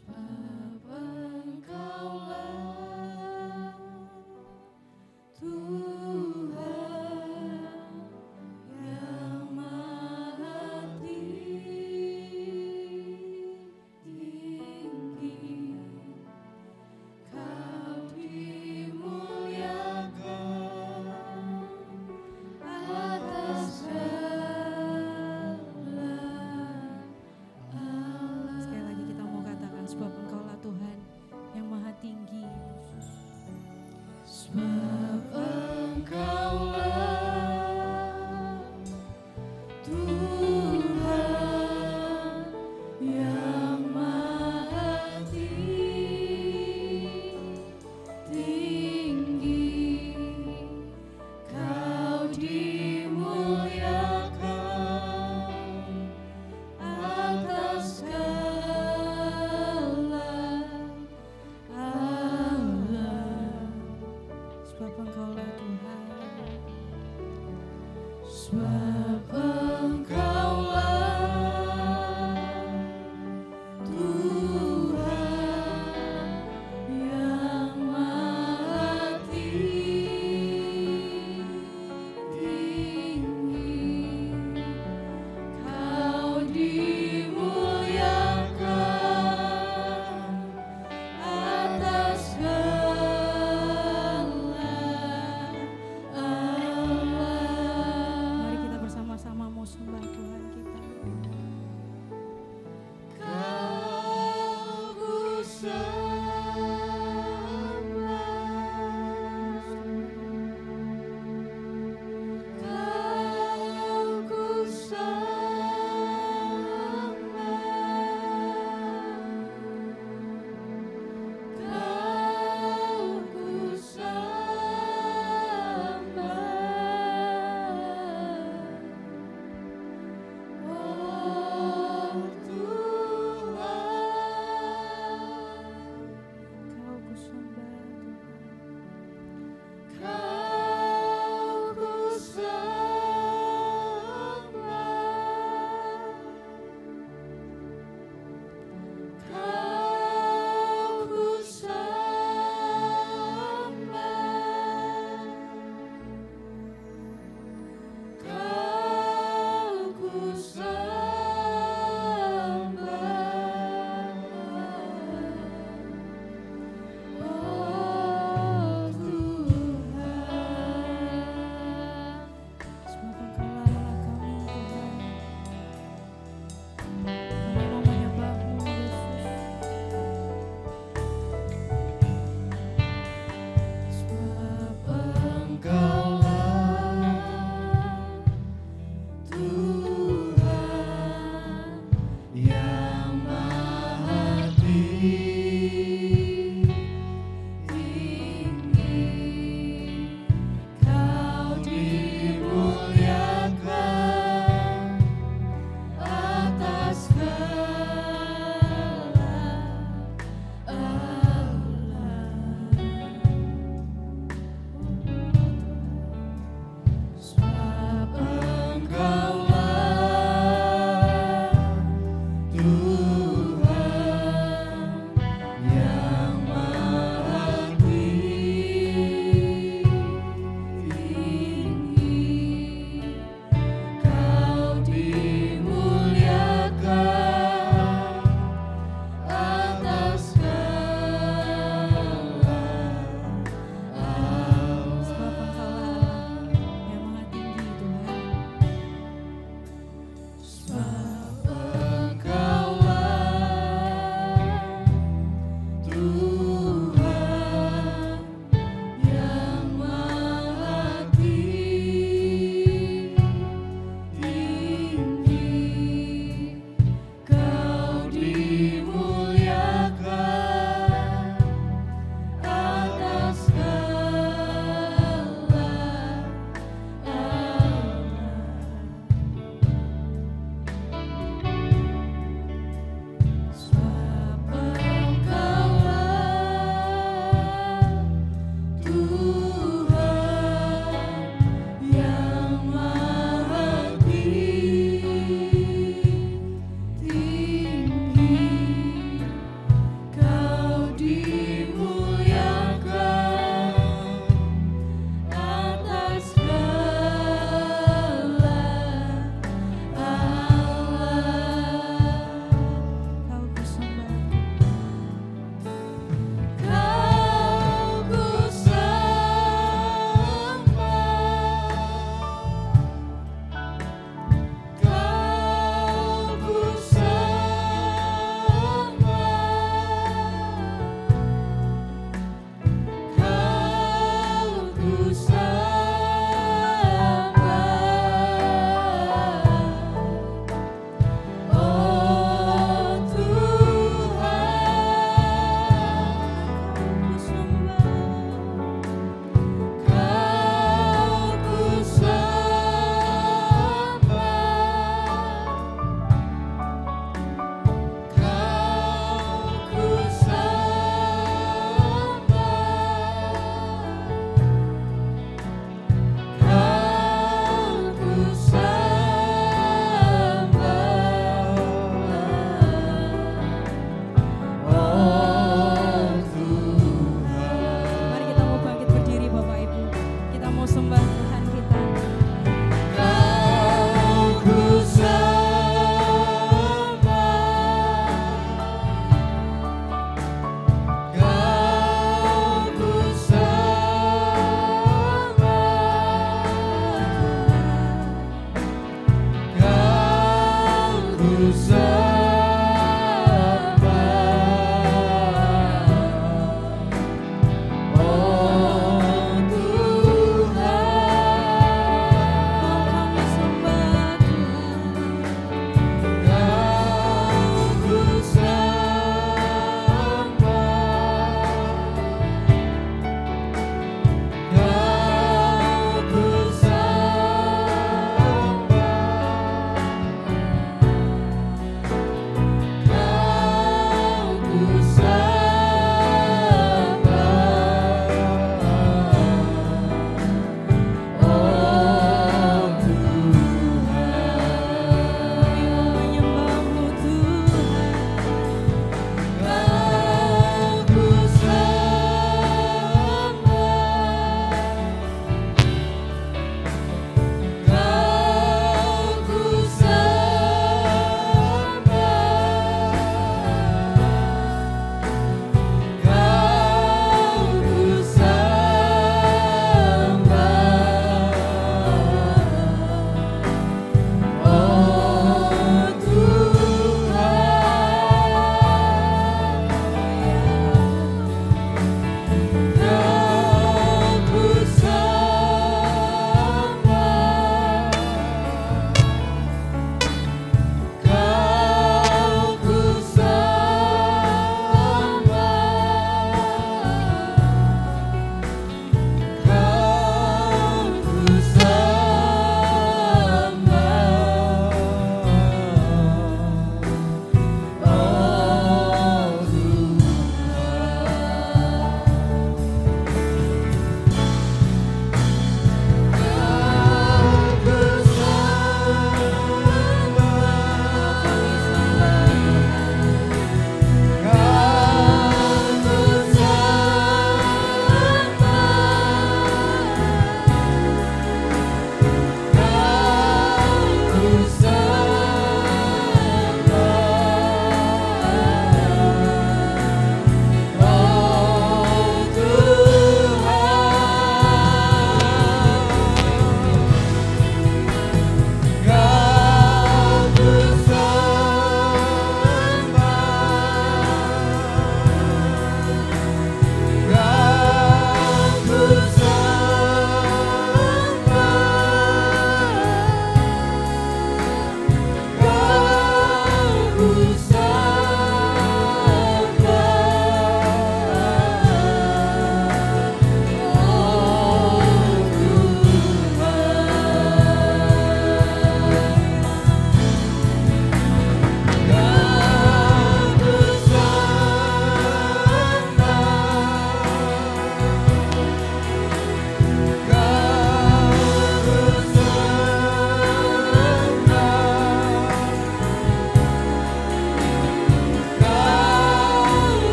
Sebab Engkaulah Tuhan yang Maha Tinggi, Kau dimuliakan atas segala alam. Sekali lagi kita mau katakan, sebab Engkaulah Tuhan yang Maha Tinggi. Sebab Engkaulah Tuhan yang Maha Tinggi, Kau dimuliakan atas segala alam. Sebab Engkaulah Tuhan. Sebab Engkaulah Tuhan yang Maha Tinggi, Kau dimuliakan atas segala alam. Mari kita bersama-sama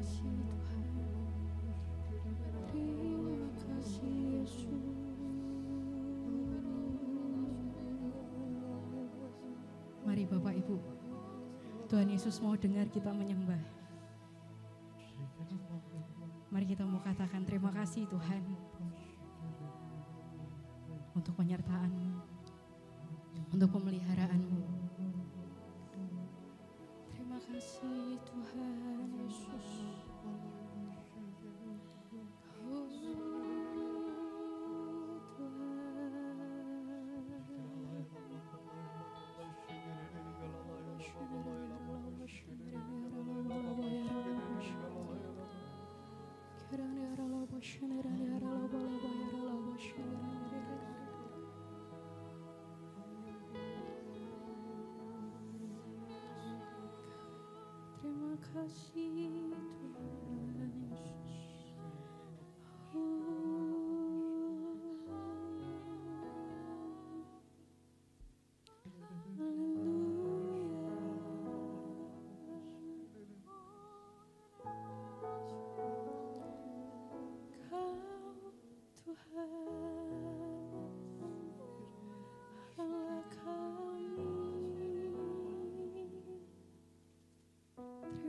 kasih Tuhan. Terima kasih Yesus. Mari Bapak Ibu, Tuhan Yesus mau dengar kita menyembah. Mari kita mau katakan terima kasih Tuhan untuk penyertaan-Mu, untuk pemeliharaanmu. Terima kasih Tuhan Yesus. Oh terima kasih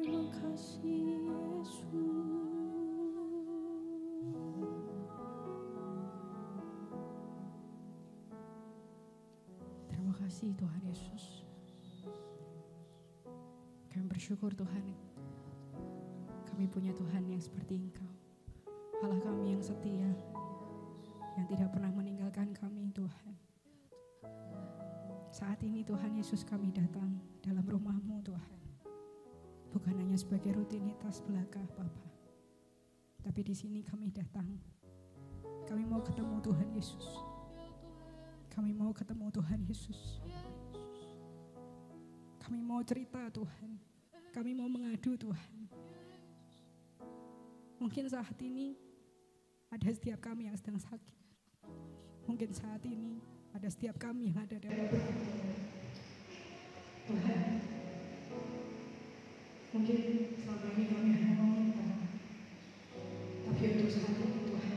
Tuhan Yesus. Terima kasih Tuhan Yesus. Kami bersyukur Tuhan, kami punya Tuhan yang seperti Engkau, Allah kami yang setia, yang tidak pernah meninggalkan kami Tuhan. Saat ini Tuhan Yesus kami datang dalam rumah-Mu Tuhan, bukan hanya sebagai rutinitas belaka Bapa, tapi di sini kami datang, kami mau ketemu Tuhan Yesus. Kami mau ketemu Tuhan Yesus. Kami mau cerita Tuhan. Kami mau mengadu Tuhan. Mungkin saat ini ada setiap kami yang sedang sakit. Mungkin saat ini ada setiap kami yang ada dalam Tuhan. Mungkin selama ini kami hanya meminta. Tapi untuk saat ini Tuhan,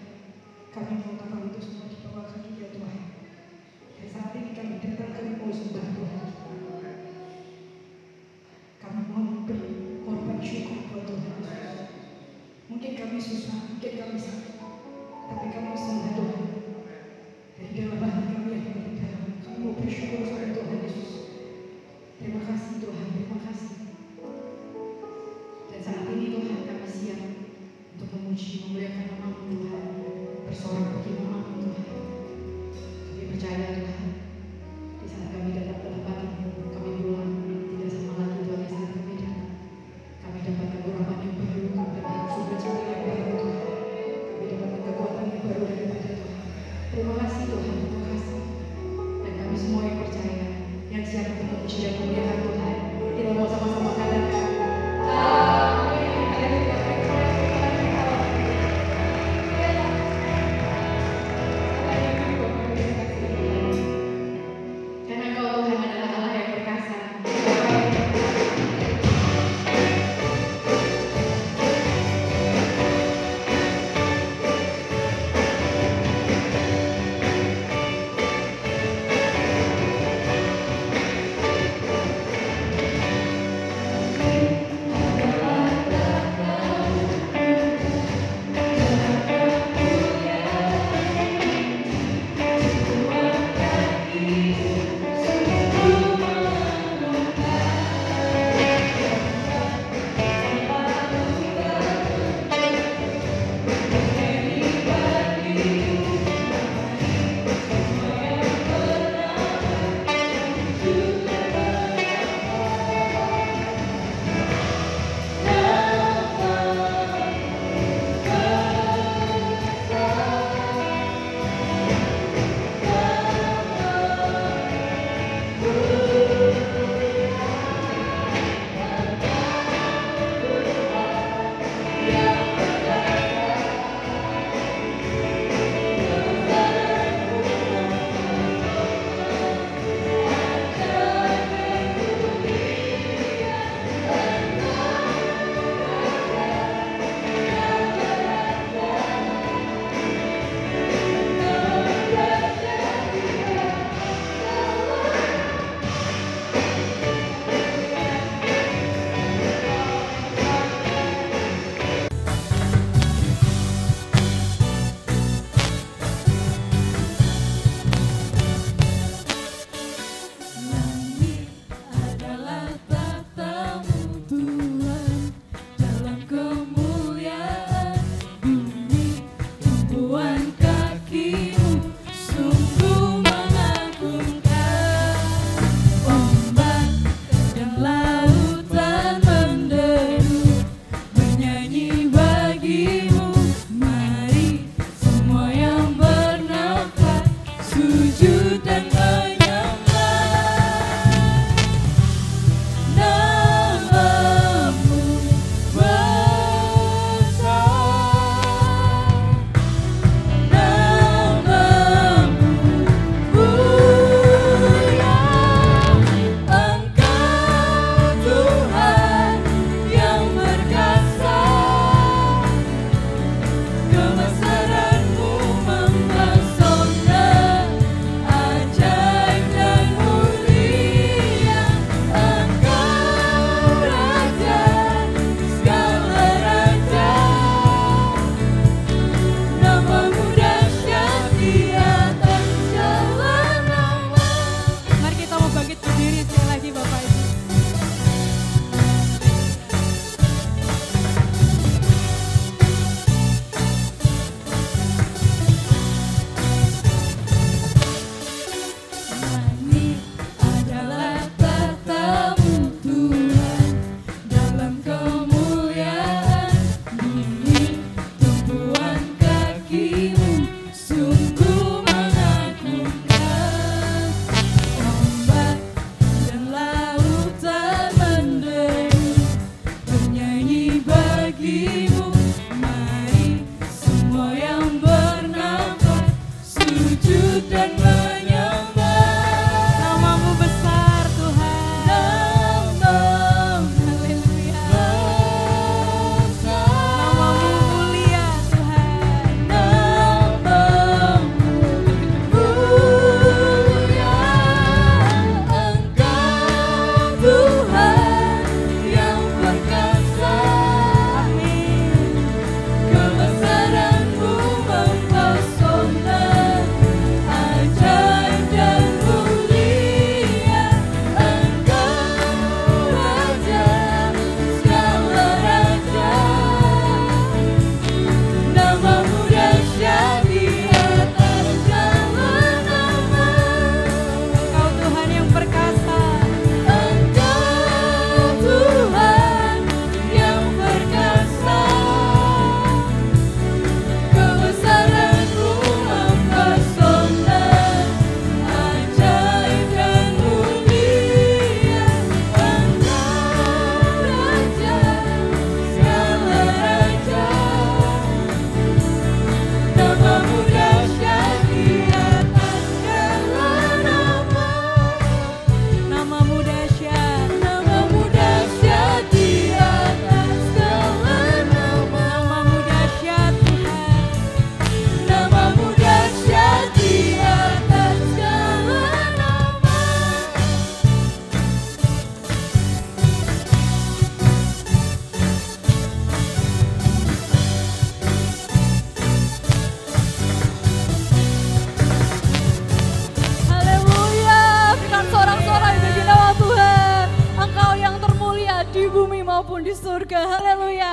kami mau tahu itu semua di bawah kaki ya Tuhan. Dan saat ini kami datang, kami mau sembah Tuhan. Kami mau berkorban syukur buat Tuhan. Mungkin kami susah, mungkin kami sakit, tapi kami sembah Tuhan. Dari dalam hati kami yang paling dalam, kami mau bersyukur pada Tuhan Yesus. Terima kasih Tuhan, terima kasih. Dan saat ini Tuhan kami siap untuk memuji, memuliakan nama-Mu Tuhan, bersorak bagi nama-Mu Tuhan. Kami percaya Tuhan, di saat kami datang ke tempat ini, kami pulang tidak sama lagi Tuhan di saat kami datang. Kami dapatkan urapan yang baru, kami dapatkan sukacita yang baru Tuhan. Kami dapatkan kekuatan yang baru daripada Tuhan. Terima kasih Tuhan, terima kasih. Dan kami semua yang percaya, yang siap untuk memuji dan memuliakan Tuhan, kita mau sama-sama katakan amin. Karena Engkau Tuhan adalah Allah yang berkasih. hadimu. Mari semua yang bernafas sujud dan menyembah. Namamu besar Tuhan. Namamu Haleluya. besar. Namamu mulia Tuhan. Namamu mulia. Engkau Tuhan yang perkasa. Amin. Kebesaran-Mu mempesona, ajaib dan mulia. Engkau Raja segala raja. Namamu dahsyat di atas segala nama. Engkau Tuhan yang perkasa. Engkau Tuhan yang perkasa. Kebesaran-Mu mempesona, ajaib dan mulia. Engkau Raja segala raja. Namamu dahsyat di atas segala nama. Namamu dahsyat. Namamu dahsyat di atas segala nama. Namamu dahsyat Tuhan. Namamu dahsyat di atas segala nama. Haleluya. Berikan sorak-sorai bagi nama Tuhan. Engkau yang termulia di bumi maupun di surga. Haleluya.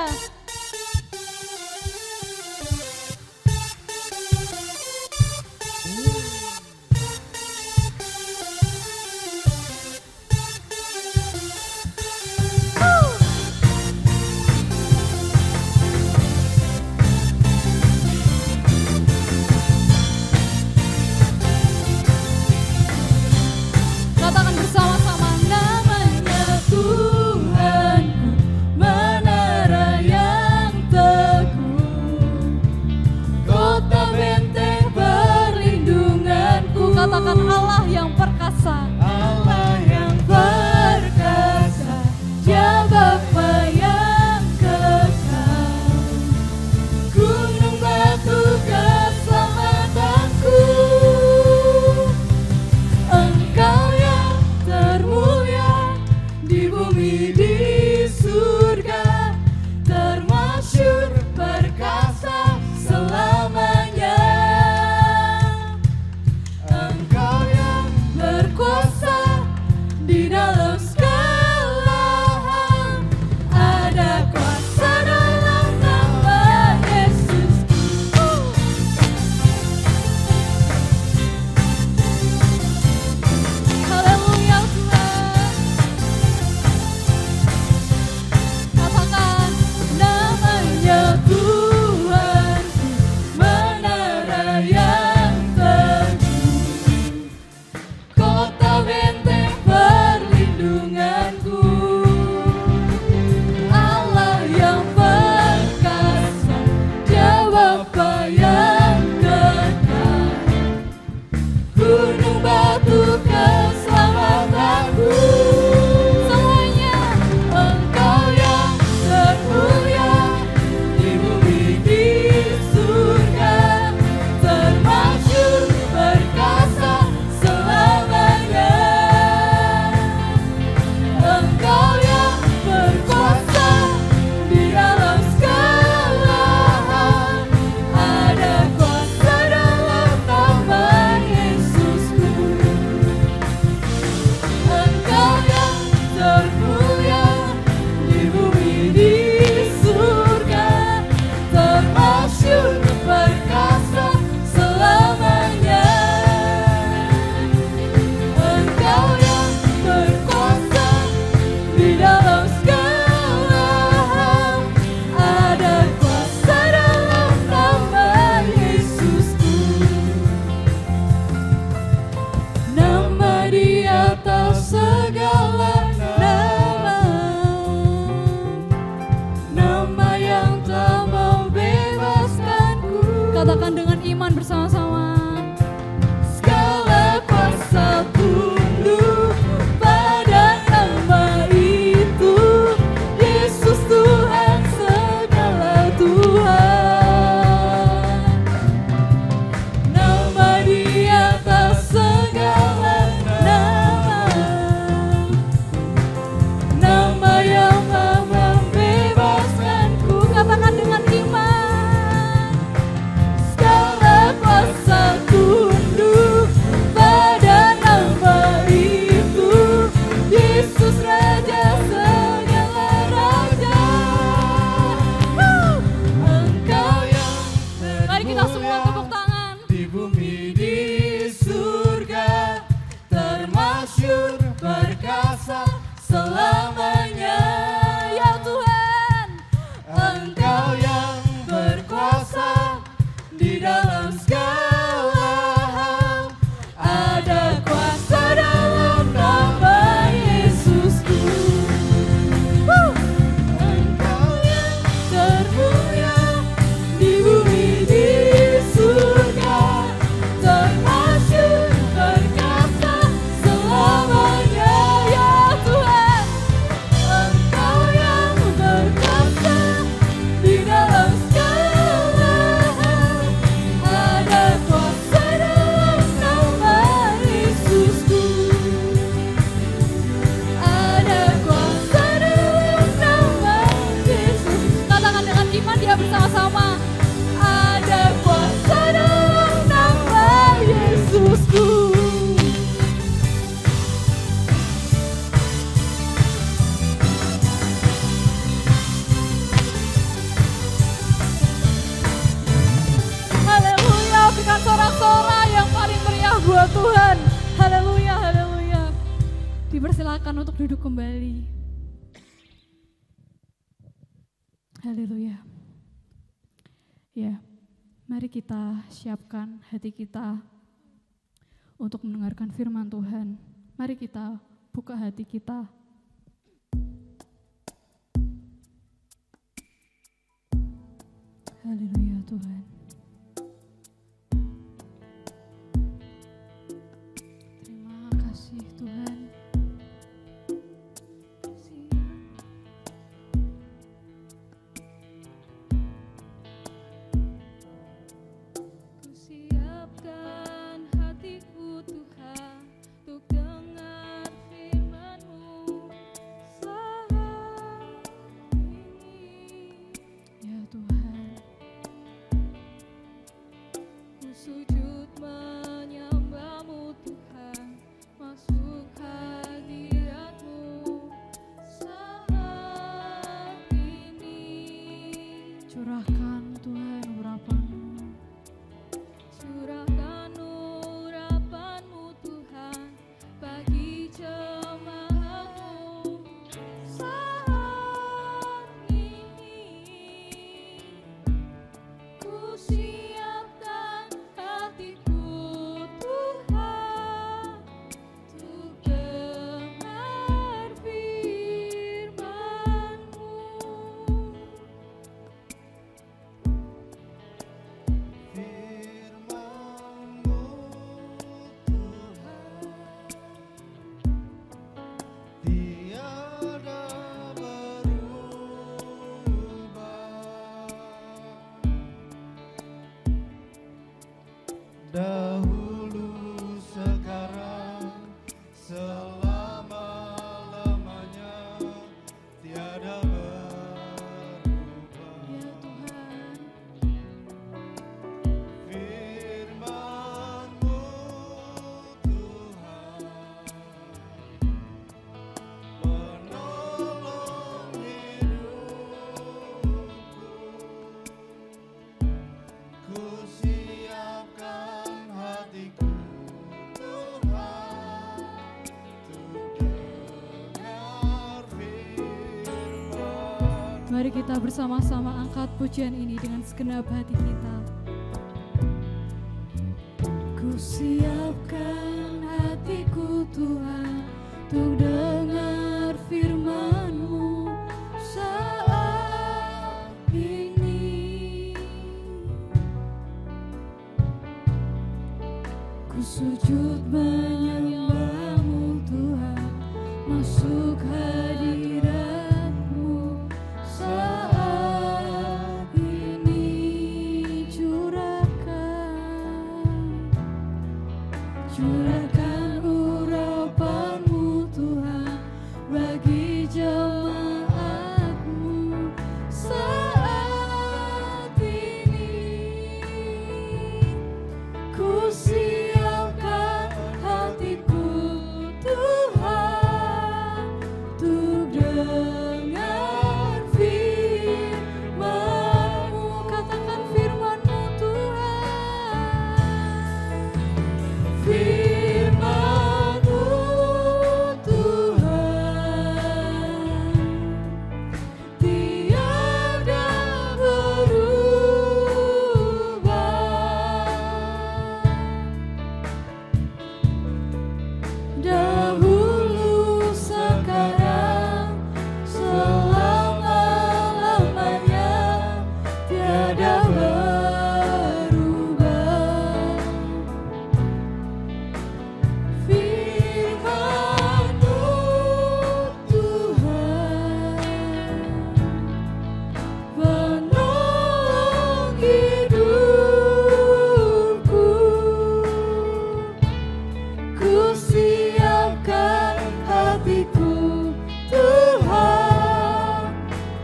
Katakan bersama-sama namanya Tuhanku, menara yang Katakan dengan iman bersama-sama. Segala kuasa tunduk pada nama itu, Yesus Tuhan segala Tuhan. Nama di atas segala nama, nama yang membebaskanku. Katakan dengan iman. Segala kuasa tunduk pada nama itu, Yesus Raja segala raja. Engkau yang Mari kita semua tepuk tangan. di bumi di surga, termasyur perkasa selamanya. Ya Tuhan, Engkau yang berkuasa di dalam segala hal, ada kuasa dalam nama Yesusku. Engkau yang termulia di bumi di surga, termasyur perkasa selamanya. Ya Tuhan, Engkau yang berkuasa di dalam segala hal, ada kuasa dalam nama Yesusku. Ada kuasa dalam nama Yesus. katakan dengan iman dia bersama-sama. Ada kuasa dalam nama Yesusku. Haleluya, berikan sorak-sorai yang paling meriah buat Tuhan. Haleluya, haleluya. Dipersilakan untuk duduk kembali. Haleluya. Ya, mari kita siapkan hati kita untuk mendengarkan firman Tuhan. Mari kita buka hati kita. Haleluya Tuhan. Terima kasih Tuhan. Ku siapkan hatiku Tuhan untuk dengar firman-Mu saat ini. Ya Tuhan. Ku sujud menyembah-Mu Tuhan, masuk hadirat-Mu saat ini. Curahkan Tuhan urapan-Mu. Curahkan urapan-Mu Tuhan bagi jemaat-Mu saat ini. Ku siapkan hatiku Tuhan untuk dengar firman-Mu. Dahulu, sekarang, selama-lamanya, tiada berubah. Ya Tuhan, Firman-Mu Tuhan, penolong hidupku. Ku siapkan hatiku Tuhan untuk dengar firman. Mari kita bersama-sama angkat pujian ini dengan segenap hati kita. ku siapkan hatiku Tuhan untuk dengar firman-Mu saat ini. sujud menyembah-Mu Tuhan, masuk hadirat-Mu saat ini. Curahkan urapan-Mu Tuhan bagi jemaat-Mu saat ini. Ku siapkan hatiku Tuhan untuk dengar firman-Mu. Katakan firman-Mu Tuhan. Firman-Mu Tuhan tiada berubah. Dahulu, sekarang, selama-lamanya tiada berubah. Firman-Mu Tuhan penolong hidupku. Ku siapkan hatiku Tuhan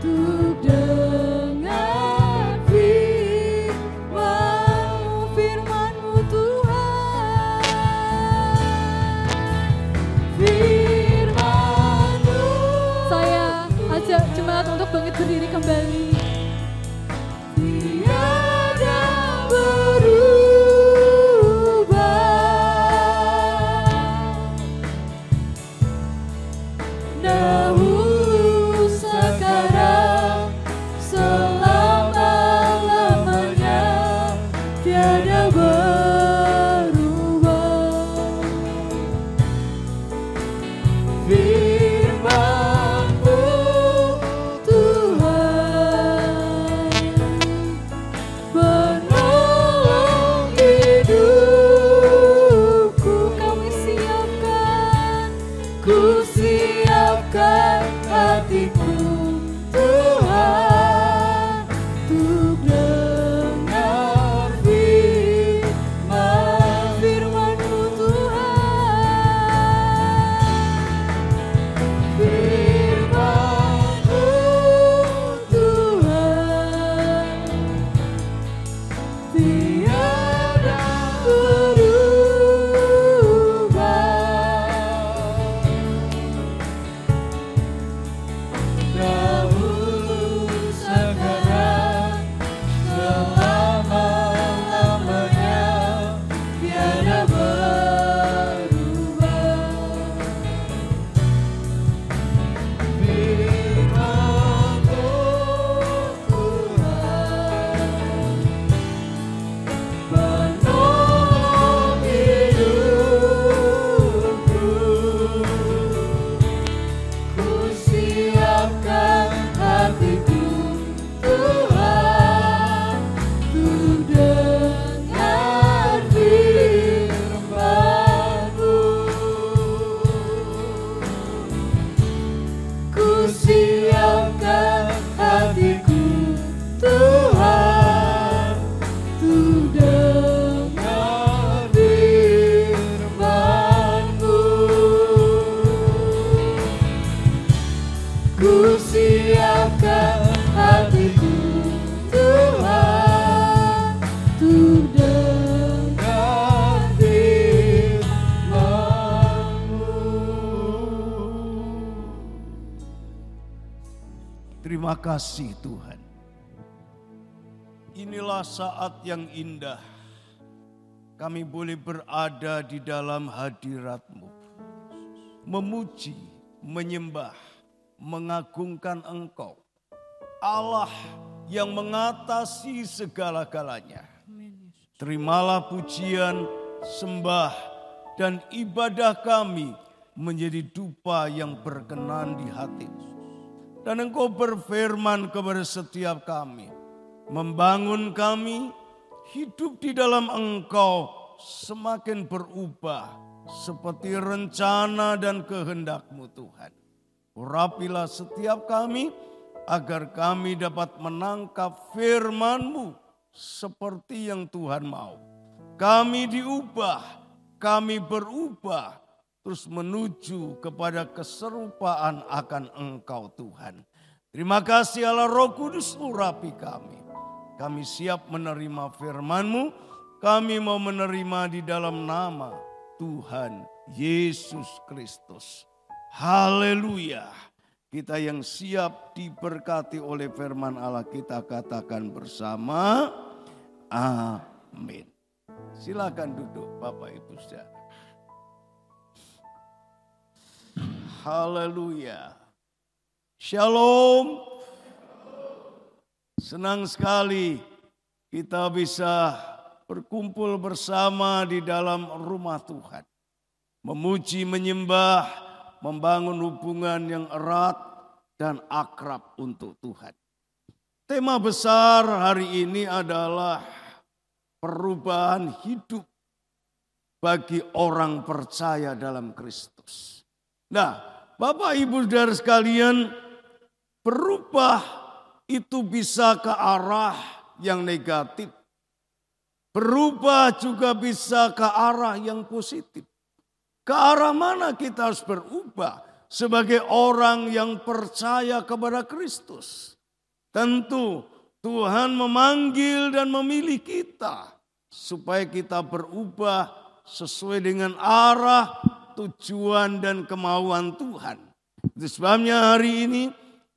untuk dengar firman-Mu. Firman-Mu Tuhan. Firman-Mu. Saya ajak jemaat untuk bangkit berdiri kembali. Tiada berubah. Dahulu, sekarang, selama-lamanya tiada berubah. Firman-Mu Tuhan penolong hidupku. Kami siapkan, ku siapkan hatiku Tuhan untuk dengar firman-Mu Tuhan. Firman-Mu Tuhan tiada berubah. Dahulu, sekarang, selama-lamanya tiada berubah. Firman-Mu Tuhan penolong hidupku. Ku siapkan hatiku Tuhan untuk dengar firman-Mu. Ku siapkan hatiku Tuhan untuk dengar firman-Mu. Ku siapkan hatiku Tuhan untuk dengar firman-Mu. Terima kasih Tuhan. Inilah saat yang indah. Kami boleh berada di dalam hadirat-Mu. Memuji, menyembah, mengagungkan Engkau. Allah yang mengatasi segala-galanya. Terimalah pujian, sembah, dan ibadah kami menjadi dupa yang berkenan di hati-Mu. Dan Engkau berfirman kepada setiap kami, membangun kami hidup di dalam Engkau semakin berubah seperti rencana dan kehendak-Mu Tuhan. Urapilah setiap kami agar kami dapat menangkap firman-Mu seperti yang Tuhan mau. Kami diubah, kami berubah, terus menuju kepada keserupaan akan Engkau Tuhan. Terima kasih Allah Roh Kudus, urapi kami. Kami siap menerima firman-Mu, kami mau menerima di dalam nama Tuhan Yesus Kristus. Haleluya. Kita yang siap diberkati oleh firman Allah, kita katakan bersama, amin. Silakan duduk Bapak Ibu Saudara. Haleluya. Shalom. Senang sekali kita bisa berkumpul bersama di dalam rumah Tuhan. Memuji, menyembah, membangun hubungan yang erat dan akrab untuk Tuhan. Tema besar hari ini adalah perubahan hidup bagi orang percaya dalam Kristus. Nah, Bapak Ibu Saudara sekalian, berubah itu bisa ke arah yang negatif. Berubah juga bisa ke arah yang positif. Ke arah mana kita harus berubah sebagai orang yang percaya kepada Kristus? Tentu Tuhan memanggil dan memilih kita supaya kita berubah sesuai dengan arah, tujuan dan kemauan Tuhan. Itu sebabnya hari ini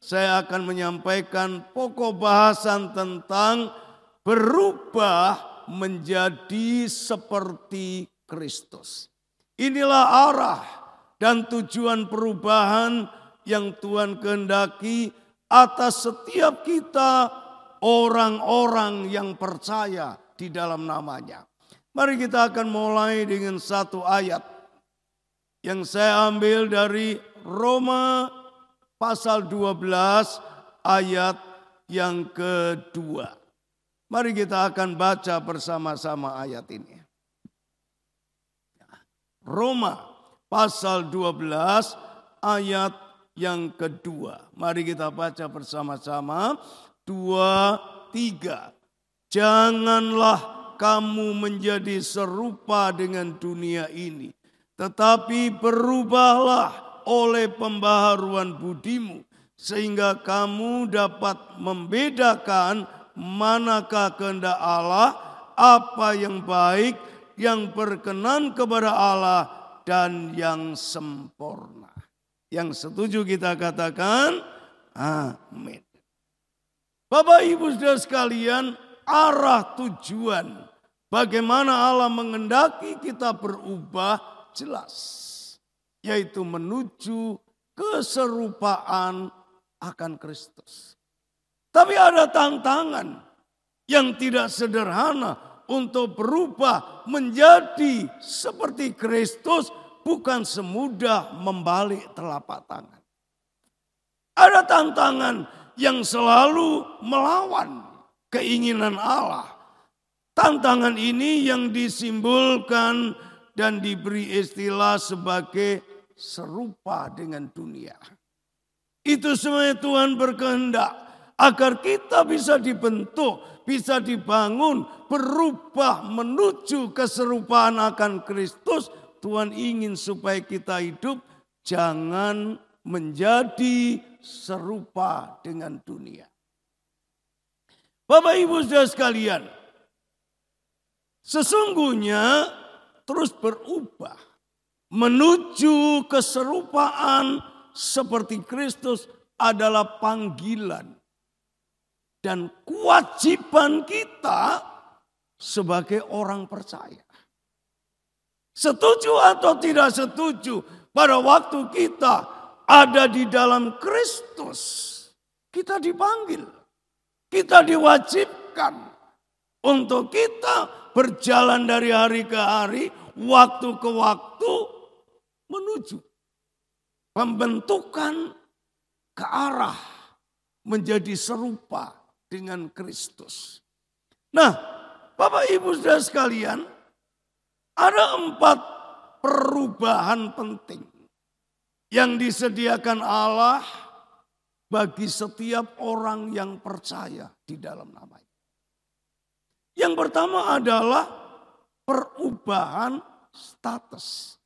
saya akan menyampaikan pokok bahasan tentang berubah menjadi seperti Kristus. Inilah arah dan tujuan perubahan yang Tuhan kehendaki atas setiap kita orang-orang yang percaya di dalam namanya. Mari kita akan mulai dengan satu ayat yang saya ambil dari Roma pasal 12 ayat yang kedua. Mari kita akan baca bersama-sama ayat ini. Roma pasal 12 ayat yang kedua. Mari kita baca bersama-sama. 2, 3. Janganlah kamu menjadi serupa dengan dunia ini, tetapi berubahlah oleh pembaharuan budimu, sehingga kamu dapat membedakan manakah kehendak Allah, apa yang baik, yang berkenan kepada Allah, dan yang sempurna. Yang setuju kita katakan amin. Bapak Ibu Saudara sekalian, arah tujuan bagaimana Allah menghendaki kita berubah jelas, yaitu menuju keserupaan akan Kristus. Tapi ada tantangan yang tidak sederhana untuk berubah menjadi seperti Kristus, bukan semudah membalik telapak tangan. Ada tantangan yang selalu melawan keinginan Allah. Tantangan ini yang disimbolkan dan diberi istilah sebagai serupa dengan dunia. Itu semuanya Tuhan berkehendak agar kita bisa dibentuk, bisa dibangun, berubah menuju keserupaan akan Kristus. Tuhan ingin supaya kita hidup jangan menjadi serupa dengan dunia. Bapak Ibu Saudara sekalian, sesungguhnya terus berubah menuju keserupaan seperti Kristus adalah panggilan dan kewajiban kita sebagai orang percaya. Setuju atau tidak setuju, pada waktu kita ada di dalam Kristus, kita dipanggil, kita diwajibkan untuk kita berjalan dari hari ke hari, waktu ke waktu, menuju pembentukan ke arah menjadi serupa dengan Kristus. Nah, Bapak Ibu Saudara sekalian, Ada 4 perubahan penting yang disediakan Allah bagi setiap orang yang percaya di dalam nama-Nya. Yang pertama adalah perubahan status.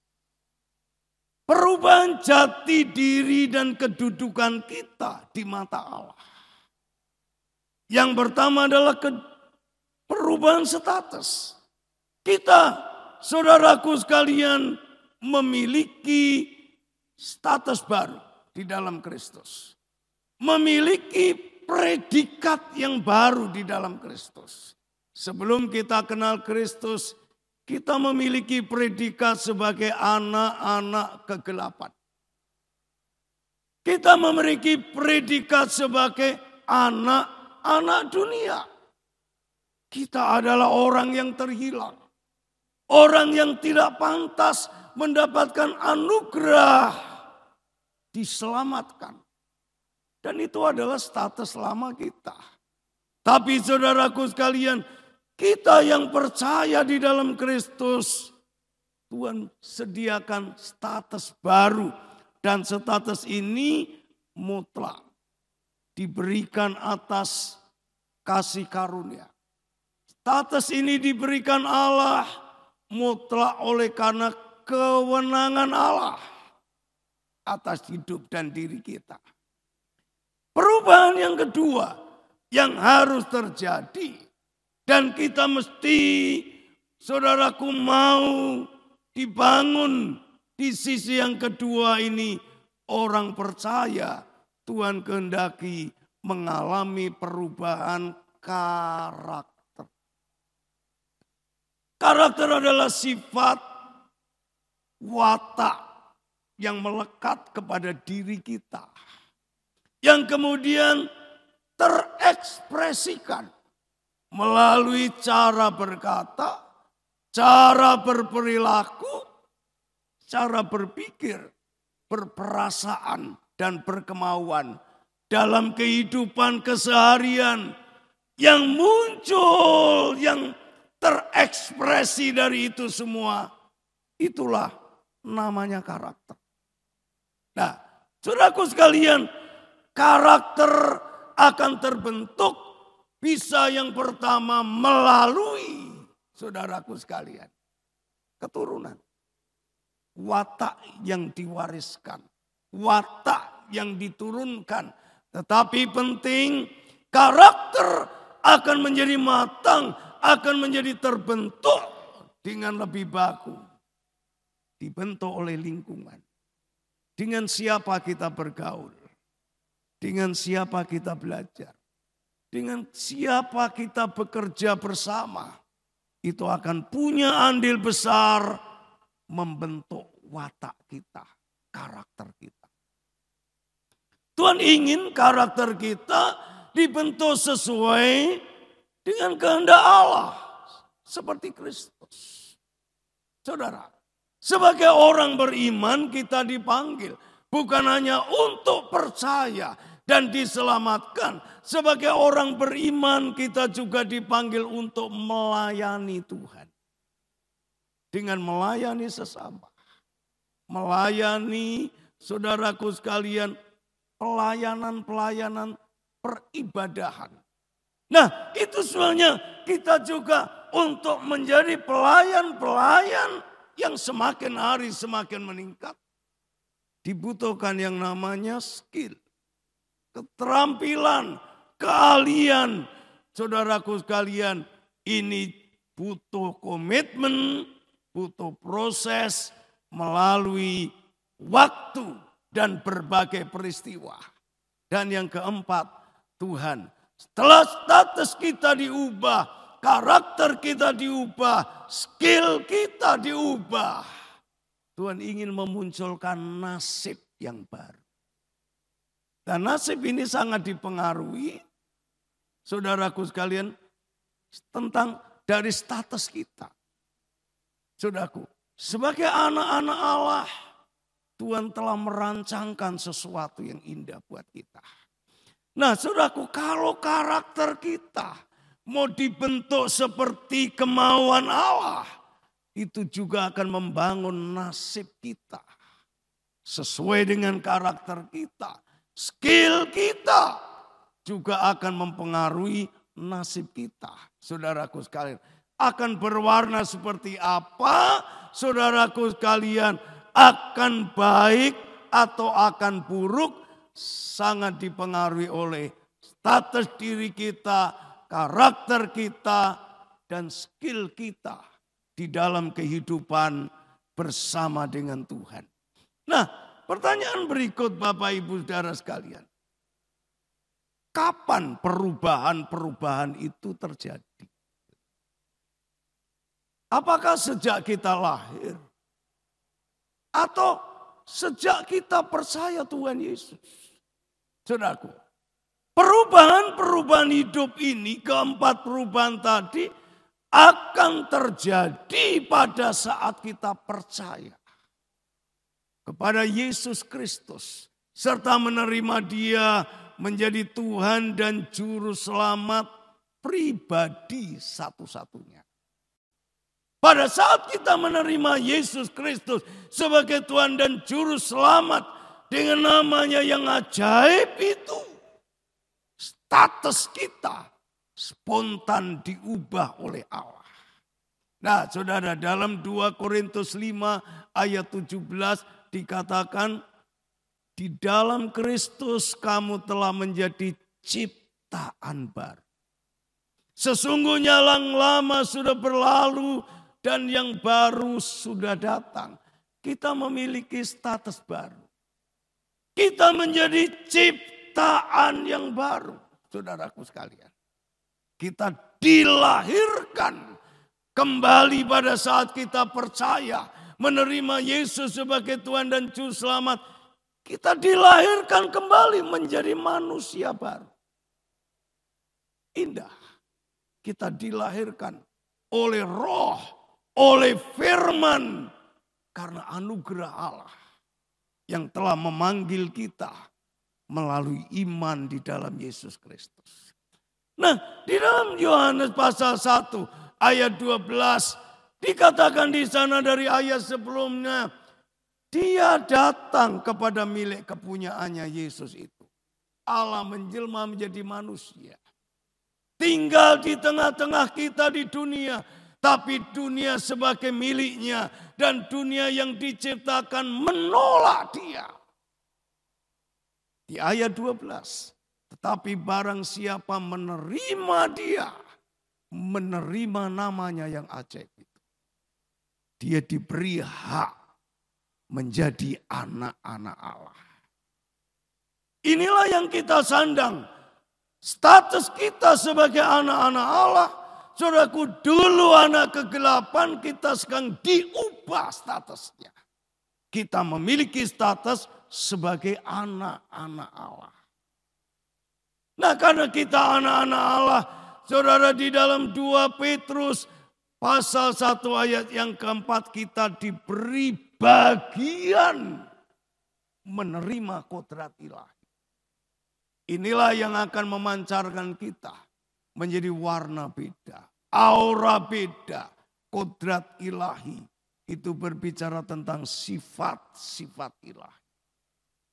Perubahan jati diri dan kedudukan kita di mata Allah. Yang pertama adalah perubahan status. Kita, saudaraku sekalian, memiliki status baru di dalam Kristus. Memiliki predikat yang baru di dalam Kristus. Sebelum kita kenal Kristus, kita memiliki predikat sebagai anak-anak kegelapan. Kita memiliki predikat sebagai anak-anak dunia. Kita adalah orang yang terhilang. Orang yang tidak pantas mendapatkan anugerah diselamatkan. Dan itu adalah status lama kita. Tapi saudaraku sekalian, kita yang percaya di dalam Kristus, Tuhan sediakan status baru. Dan status ini mutlak. Diberikan atas kasih karunia. Status ini diberikan Allah mutlak oleh karena kewenangan Allah atas hidup dan diri kita. Perubahan yang kedua yang harus terjadi dan kita mesti, saudaraku, mau dibangun di sisi yang kedua ini, orang percaya Tuhan kehendaki mengalami perubahan karakter. Karakter adalah sifat watak yang melekat kepada diri kita. Yang kemudian terekspresikan melalui cara berkata, cara berperilaku, cara berpikir, berperasaan, dan berkemauan dalam kehidupan keseharian yang muncul, yang terekspresi dari itu semua. Itulah namanya karakter. Nah, saudaraku sekalian, karakter akan terbentuk bisa yang pertama melalui, saudaraku sekalian, keturunan. Watak yang diwariskan, watak yang diturunkan. Tetapi penting, karakter akan menjadi matang, akan menjadi terbentuk dengan lebih bagus. Dibentuk oleh lingkungan. Dengan siapa kita bergaul. Dengan siapa kita belajar. Dengan siapa kita bekerja bersama. Itu akan punya andil besar membentuk watak kita, karakter kita. Tuhan ingin karakter kita dibentuk sesuai dengan kehendak Allah. Seperti Kristus. Saudara, sebagai orang beriman kita dipanggil. Bukan hanya untuk percaya dan diselamatkan. Sebagai orang beriman kita juga dipanggil untuk melayani Tuhan. Dengan melayani sesama. Melayani saudaraku sekalian pelayanan-pelayanan peribadahan. Nah, itu sebenarnya kita juga untuk menjadi pelayan-pelayan yang semakin hari semakin meningkat. Dibutuhkan yang namanya skill, keterampilan, keahlian. Saudaraku sekalian, ini butuh komitmen, butuh proses melalui waktu dan berbagai peristiwa. Dan yang keempat, Tuhan, setelah status kita diubah, karakter kita diubah, skill kita diubah. Tuhan ingin memunculkan nasib yang baru. Dan nasib ini sangat dipengaruhi, saudaraku sekalian, tentang dari status kita. Saudaraku, sebagai anak-anak Allah, Tuhan telah merancangkan sesuatu yang indah buat kita. Nah, saudaraku, kalau karakter kita mau dibentuk seperti kemauan Allah, itu juga akan membangun nasib kita. Sesuai dengan karakter kita, skill kita juga akan mempengaruhi nasib kita. Saudaraku sekalian, akan berwarna seperti apa? Saudaraku sekalian, akan baik atau akan buruk sangat dipengaruhi oleh status diri kita, karakter kita, dan skill kita di dalam kehidupan bersama dengan Tuhan. Nah, pertanyaan berikut Bapak Ibu Saudara sekalian. Kapan perubahan-perubahan itu terjadi? Apakah sejak kita lahir? Atau sejak kita percaya Tuhan Yesus? Saudaraku, perubahan-perubahan hidup ini, keempat perubahan tadi akan terjadi pada saat kita percaya kepada Yesus Kristus, serta menerima Dia menjadi Tuhan dan Juru Selamat pribadi satu-satunya. Pada saat kita menerima Yesus Kristus sebagai Tuhan dan Juru Selamat dengan namanya yang ajaib itu, status kita spontan diubah oleh Allah. Nah, saudara, dalam 2 Korintus 5 ayat 17 dikatakan, di dalam Kristus kamu telah menjadi ciptaan baru. Sesungguhnya yang lama sudah berlalu dan yang baru sudah datang. Kita memiliki status baru. Kita menjadi ciptaan yang baru, saudaraku sekalian. Kita dilahirkan kembali pada saat kita percaya menerima Yesus sebagai Tuhan dan Juru Selamat. Kita dilahirkan kembali menjadi manusia baru. Indah. Kita dilahirkan oleh Roh, oleh firman, karena anugerah Allah yang telah memanggil kita melalui iman di dalam Yesus Kristus. Nah, di dalam Yohanes pasal 1 ayat 12 dikatakan di sana dari ayat sebelumnya, Dia datang kepada milik kepunyaannya Yesus itu. Allah menjelma menjadi manusia. Tinggal di tengah-tengah kita di dunia. Tapi dunia sebagai miliknya. Dan dunia yang diciptakan menolak Dia. Di ayat 12. Tetapi barang siapa menerima Dia. Menerima namanya yang ajaib itu. Dia diberi hak menjadi anak-anak Allah. Inilah yang kita sandang. Status kita sebagai anak-anak Allah. Saudaraku, dulu anak kegelapan, kita sekarang diubah statusnya. Kita memiliki status sebagai anak-anak Allah. Nah, karena kita anak-anak Allah, saudara, di dalam 2 Petrus pasal 1 ayat yang keempat, kita diberi bagian menerima kodrat ilahi. Inilah yang akan memancarkan kita menjadi warna beda, aura beda. Kodrat ilahi itu berbicara tentang sifat-sifat ilahi.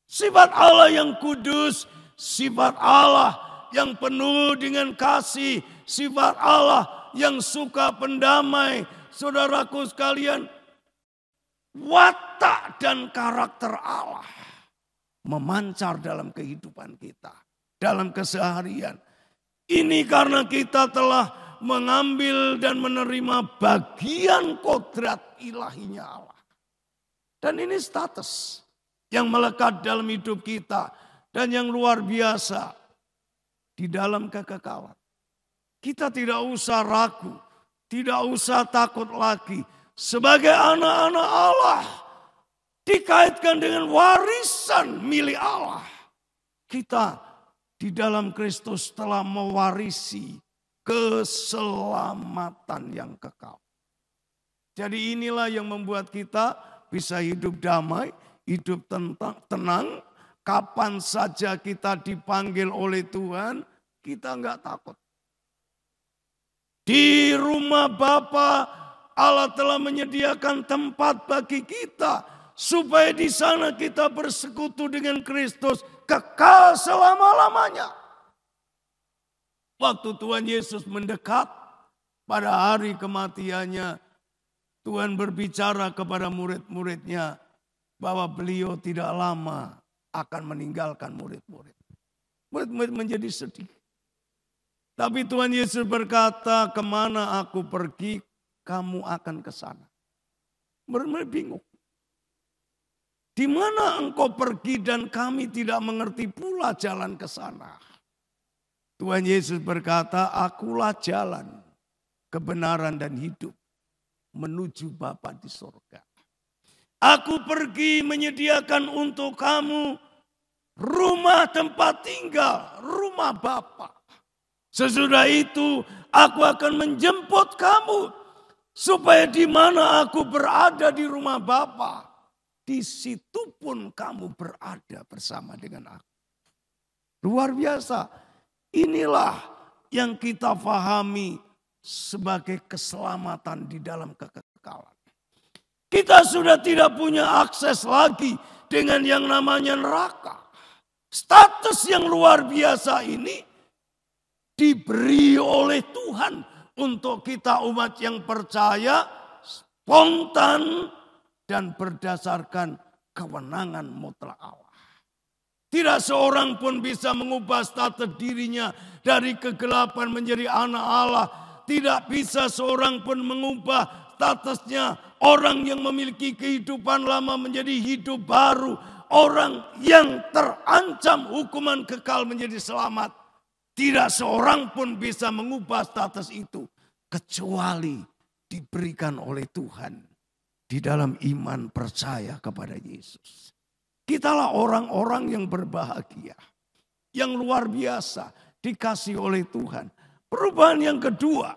Sifat Allah yang kudus, sifat Allah yang penuh dengan kasih, sifat Allah yang suka pendamai. Saudaraku sekalian, watak dan karakter Allah memancar dalam kehidupan kita, dalam keseharian. Ini karena kita telah mengambil dan menerima bagian kodrat ilahinya Allah. Dan ini status yang melekat dalam hidup kita dan yang luar biasa di dalam kekekalan. Kita tidak usah ragu, tidak usah takut lagi. Sebagai anak-anak Allah, dikaitkan dengan warisan milik Allah. Kita di dalam Kristus telah mewarisi keselamatan yang kekal. Jadi inilah yang membuat kita bisa hidup damai, hidup tenang. Kapan saja kita dipanggil oleh Tuhan, kita enggak takut. Di rumah Bapa Allah telah menyediakan tempat bagi kita supaya di sana kita bersekutu dengan Kristus kekal selama-lamanya. Waktu Tuhan Yesus mendekat pada hari kematiannya, Tuhan berbicara kepada murid-muridnya bahwa beliau tidak lama akan meninggalkan murid-murid. Murid-murid menjadi sedih. Tapi Tuhan Yesus berkata, kemana aku pergi, kamu akan ke sana. Murid-murid bingung. Di mana engkau pergi dan kami tidak mengerti pula jalan ke sana. Tuhan Yesus berkata, akulah jalan, kebenaran dan hidup menuju Bapa di surga. Aku pergi menyediakan untuk kamu rumah tempat tinggal, rumah Bapa. Sesudah itu aku akan menjemput kamu supaya di mana aku berada di rumah Bapa, di situ pun kamu berada bersama dengan aku. Luar biasa. Inilah yang kita pahami sebagai keselamatan di dalam kekekalan. Kita sudah tidak punya akses lagi dengan yang namanya neraka. Status yang luar biasa ini diberi oleh Tuhan untuk kita umat yang percaya, spontan dan berdasarkan kewenangan mutlak Allah. Tidak seorang pun bisa mengubah status dirinya dari kegelapan menjadi anak Allah. Tidak bisa seorang pun mengubah statusnya orang yang memiliki kehidupan lama menjadi hidup baru. Orang yang terancam hukuman kekal menjadi selamat. Tidak seorang pun bisa mengubah status itu kecuali diberikan oleh Tuhan di dalam iman percaya kepada Yesus. Kitalah orang-orang yang berbahagia, yang luar biasa dikasih oleh Tuhan. Perubahan yang kedua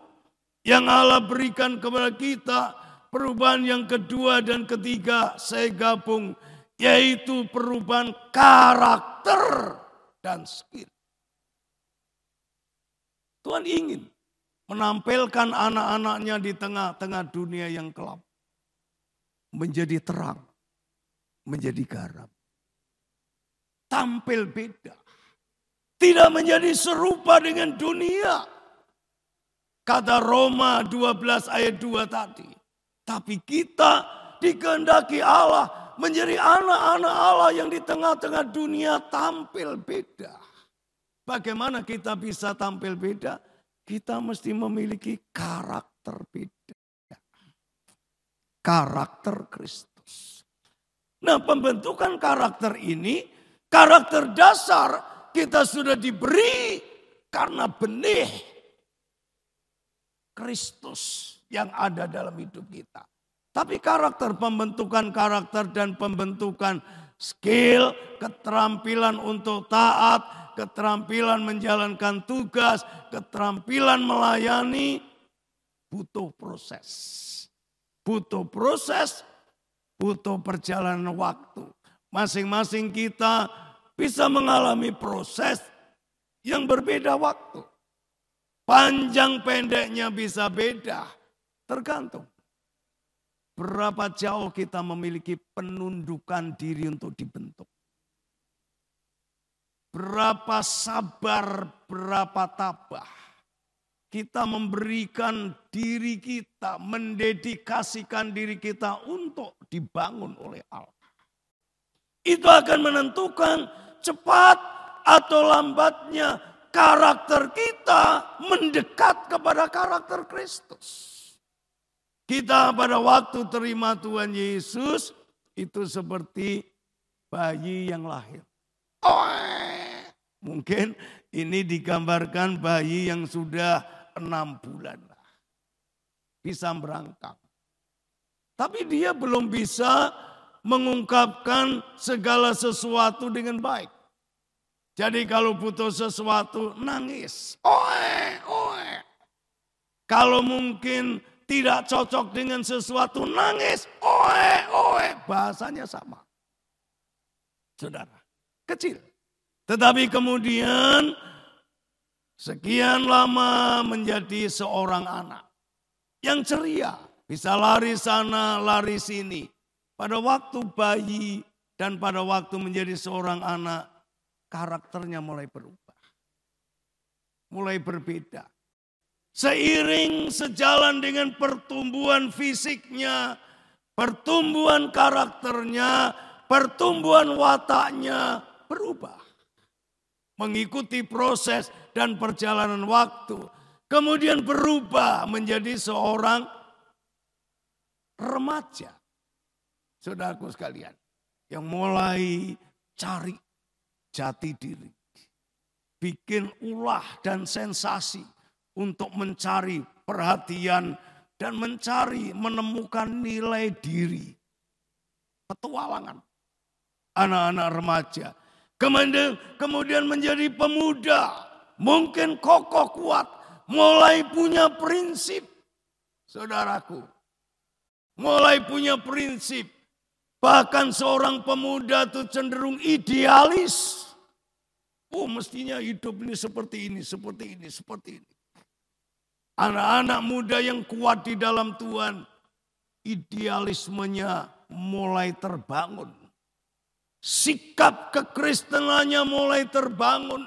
yang Allah berikan kepada kita, perubahan yang kedua dan ketiga saya gabung, yaitu perubahan karakter dan skill. Tuhan ingin menampilkan anak-anaknya di tengah-tengah dunia yang gelap. Menjadi terang, menjadi garam. Tampil beda. Tidak menjadi serupa dengan dunia. Kata Roma 12 ayat 2 tadi. Tapi kita dikehendaki Allah menjadi anak-anak Allah yang di tengah-tengah dunia tampil beda. Bagaimana kita bisa tampil beda? Kita mesti memiliki karakter beda. Karakter Kristus. Nah, pembentukan karakter ini, karakter dasar kita sudah diberi karena benih Kristus yang ada dalam hidup kita. Tapi pembentukan karakter dan pembentukan skill, keterampilan untuk taat, keterampilan menjalankan tugas, keterampilan melayani, butuh proses. Butuh proses, butuh perjalanan waktu. Masing-masing kita bisa mengalami proses yang berbeda waktu. Panjang pendeknya bisa beda, tergantung. Berapa jauh kita memiliki penundukan diri untuk dibentuk. Berapa sabar, berapa tabah. Kita memberikan diri kita, mendedikasikan diri kita untuk dibangun oleh Allah. Itu akan menentukan cepat atau lambatnya karakter kita mendekat kepada karakter Kristus. Kita pada waktu terima Tuhan Yesus itu seperti bayi yang lahir. Mungkin ini digambarkan bayi yang sudah 6 bulan. Bisa merangkak. Tapi dia belum bisa mengungkapkan segala sesuatu dengan baik. Jadi kalau butuh sesuatu nangis. Kalau mungkin tidak cocok dengan sesuatu nangis. Bahasanya sama. Saudara, kecil. Tetapi kemudian sekian lama menjadi seorang anak yang ceria, bisa lari sana, lari sini. Pada waktu bayi dan pada waktu menjadi seorang anak, karakternya mulai berubah. Mulai berbeda. Seiring sejalan dengan pertumbuhan fisiknya, pertumbuhan karakternya, pertumbuhan wataknya berubah. Mengikuti proses dan perjalanan waktu. Kemudian berubah menjadi seorang remaja. Saudaraku sekalian, yang mulai cari jati diri. Bikin ulah dan sensasi untuk mencari perhatian dan menemukan nilai diri. Petualangan anak-anak remaja. Kemudian menjadi pemuda. Mungkin kokoh kuat. Mulai punya prinsip. Saudaraku. Mulai punya prinsip. Bahkan seorang pemuda itu cenderung idealis. Oh, mestinya hidup ini seperti ini, seperti ini, seperti ini. Anak-anak muda yang kuat di dalam Tuhan. Idealismenya mulai terbangun. Sikap kekristenannya mulai terbangun.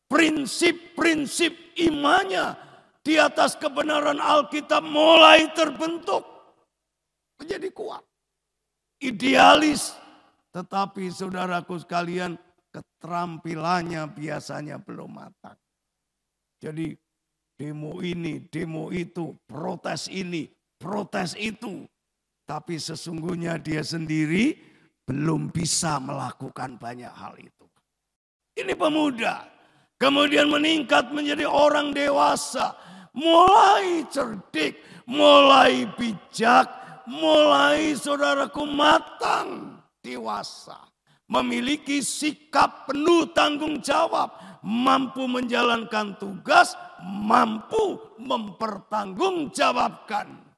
Prinsip-prinsip imannya di atas kebenaran Alkitab mulai terbentuk. Menjadi kuat. Idealis. Tetapi saudaraku sekalian, keterampilannya biasanya belum matang. Jadi demo ini, demo itu, protes ini, protes itu. Tapi sesungguhnya dia sendiri belum bisa melakukan banyak hal itu. Ini pemuda. Kemudian meningkat menjadi orang dewasa. Mulai cerdik, mulai bijak, mulai saudaraku matang, dewasa. Memiliki sikap penuh tanggung jawab. Mampu menjalankan tugas, mampu mempertanggungjawabkan.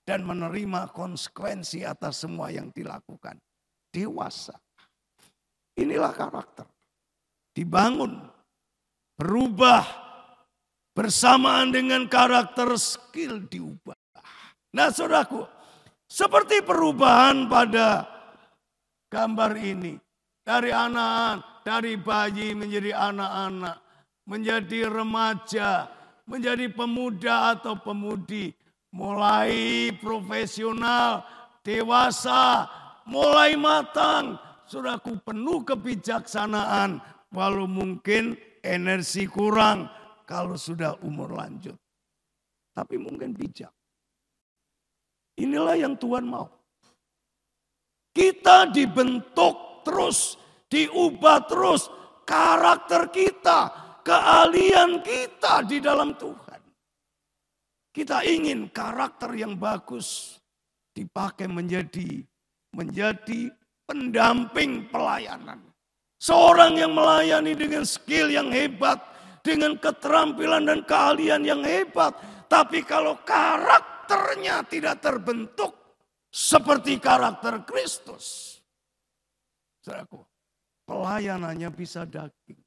Dan menerima konsekuensi atas semua yang dilakukan. Dewasa. Inilah karakter. Dibangun. Berubah. Bersamaan dengan karakter, skill diubah. Nah saudaraku. Seperti perubahan pada gambar ini. Dari anak-anak, dari bayi menjadi anak-anak. Menjadi remaja. Menjadi pemuda atau pemudi. Mulai profesional, dewasa, mulai matang. Saudaraku penuh kebijaksanaan. Walau mungkin energi kurang kalau sudah umur lanjut. Tapi mungkin bijak. Inilah yang Tuhan mau. Kita dibentuk terus, diubah terus karakter kita, keahlian kita di dalam Tuhan. Kita ingin karakter yang bagus dipakai menjadi pendamping pelayanan. Seorang yang melayani dengan skill yang hebat, dengan keterampilan dan keahlian yang hebat. Tapi kalau karakternya tidak terbentuk seperti karakter Kristus. Saudaraku, pelayanannya bisa daging.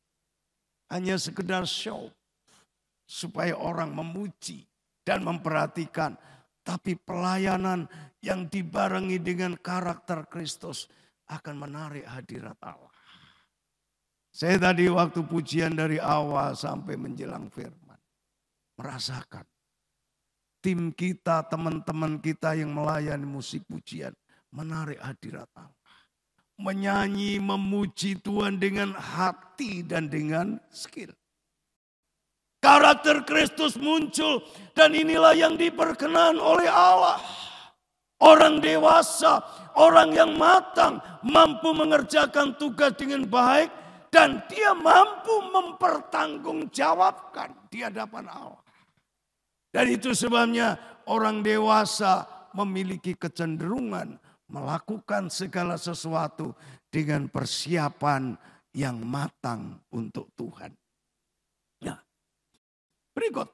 Hanya sekedar show. Supaya orang memuji dan memperhatikan. Tapi pelayanan yang dibarengi dengan karakter Kristus akan menarik hadirat Allah. Saya tadi waktu pujian dari awal sampai menjelang firman. Merasakan. Tim kita, teman-teman kita yang melayani musik pujian. Menarik hadirat Allah. Menyanyi, memuji Tuhan dengan hati dan dengan skill. Karakter Kristus muncul. Dan inilah yang diperkenan oleh Allah. Orang dewasa, orang yang matang. Mampu mengerjakan tugas dengan baik. Dan dia mampu mempertanggungjawabkan di hadapan Allah. Dan itu sebabnya orang dewasa memiliki kecenderungan melakukan segala sesuatu dengan persiapan yang matang untuk Tuhan. Ya. Berikut.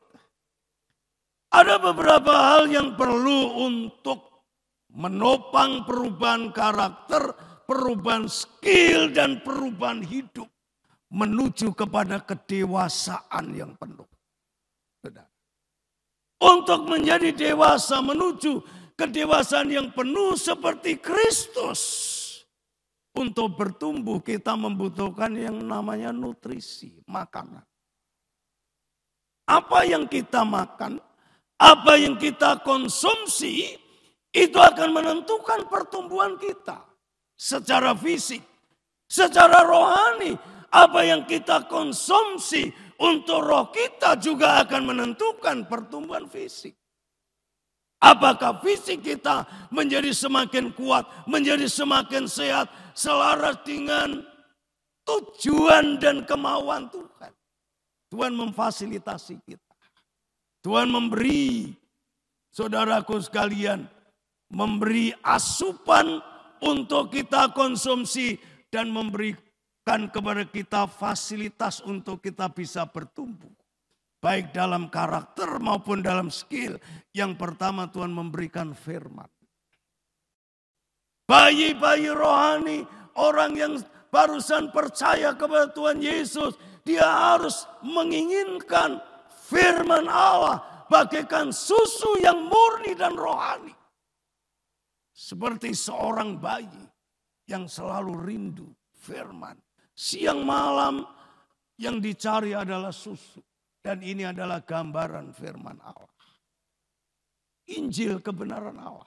Ada beberapa hal yang perlu untuk menopang perubahan karakter, perubahan skill dan perubahan hidup menuju kepada kedewasaan yang penuh. untuk menjadi dewasa menuju kedewasaan yang penuh seperti Kristus. Untuk bertumbuh kita membutuhkan yang namanya nutrisi, makanan. Apa yang kita makan, apa yang kita konsumsi, itu akan menentukan pertumbuhan kita. Secara fisik, secara rohani, apa yang kita konsumsi untuk roh kita juga akan menentukan pertumbuhan fisik. Apakah fisik kita menjadi semakin kuat, menjadi semakin sehat, selaras dengan tujuan dan kemauan Tuhan. Tuhan memfasilitasi kita. Tuhan memberi, saudaraku sekalian, memberi asupan untuk kita konsumsi dan memberikan kepada kita fasilitas untuk kita bisa bertumbuh. Baik dalam karakter maupun dalam skill. Yang pertama Tuhan memberikan firman. Bayi-bayi rohani, orang yang barusan percaya kepada Tuhan Yesus, dia harus menginginkan firman Allah bagaikan susu yang murni dan rohani. Seperti seorang bayi yang selalu rindu firman. Siang malam yang dicari adalah susu. Dan ini adalah gambaran firman Allah. Injil kebenaran Allah.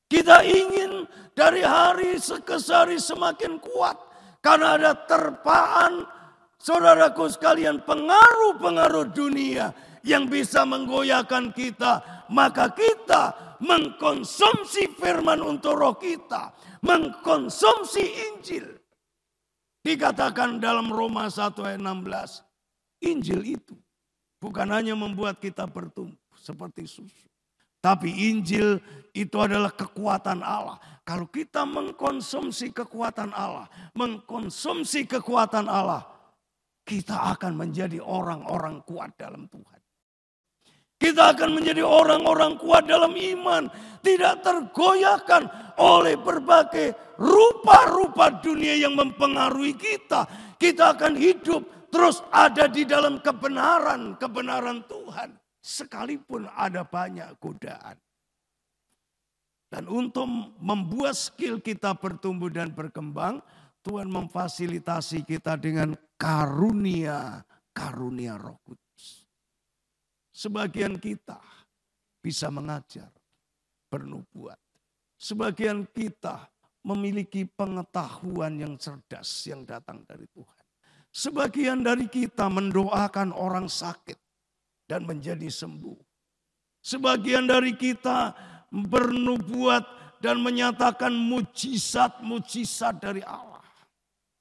Kita ingin dari hari ke hari semakin kuat. Karena ada terpaan, saudaraku sekalian, pengaruh-pengaruh dunia yang bisa menggoyahkan kita. Maka kita mengkonsumsi firman untuk roh kita. Mengkonsumsi Injil. Dikatakan dalam Roma 1 ayat 16. Injil itu bukan hanya membuat kita bertumbuh seperti susu. Tapi Injil itu adalah kekuatan Allah. Kalau kita mengkonsumsi kekuatan Allah, kita akan menjadi orang-orang kuat dalam Tuhan. Kita akan menjadi orang-orang kuat dalam iman. Tidak tergoyahkan oleh berbagai rupa-rupa dunia yang mempengaruhi kita. Kita akan hidup terus ada di dalam kebenaran Tuhan. Sekalipun ada banyak godaan. Dan untuk membuat skill kita bertumbuh dan berkembang, Tuhan memfasilitasi kita dengan karunia Roh Kudus. Sebagian kita bisa mengajar, bernubuat. Sebagian kita memiliki pengetahuan yang cerdas yang datang dari Tuhan. Sebagian dari kita mendoakan orang sakit dan menjadi sembuh. Sebagian dari kita bernubuat dan menyatakan mujizat-mujizat dari Allah.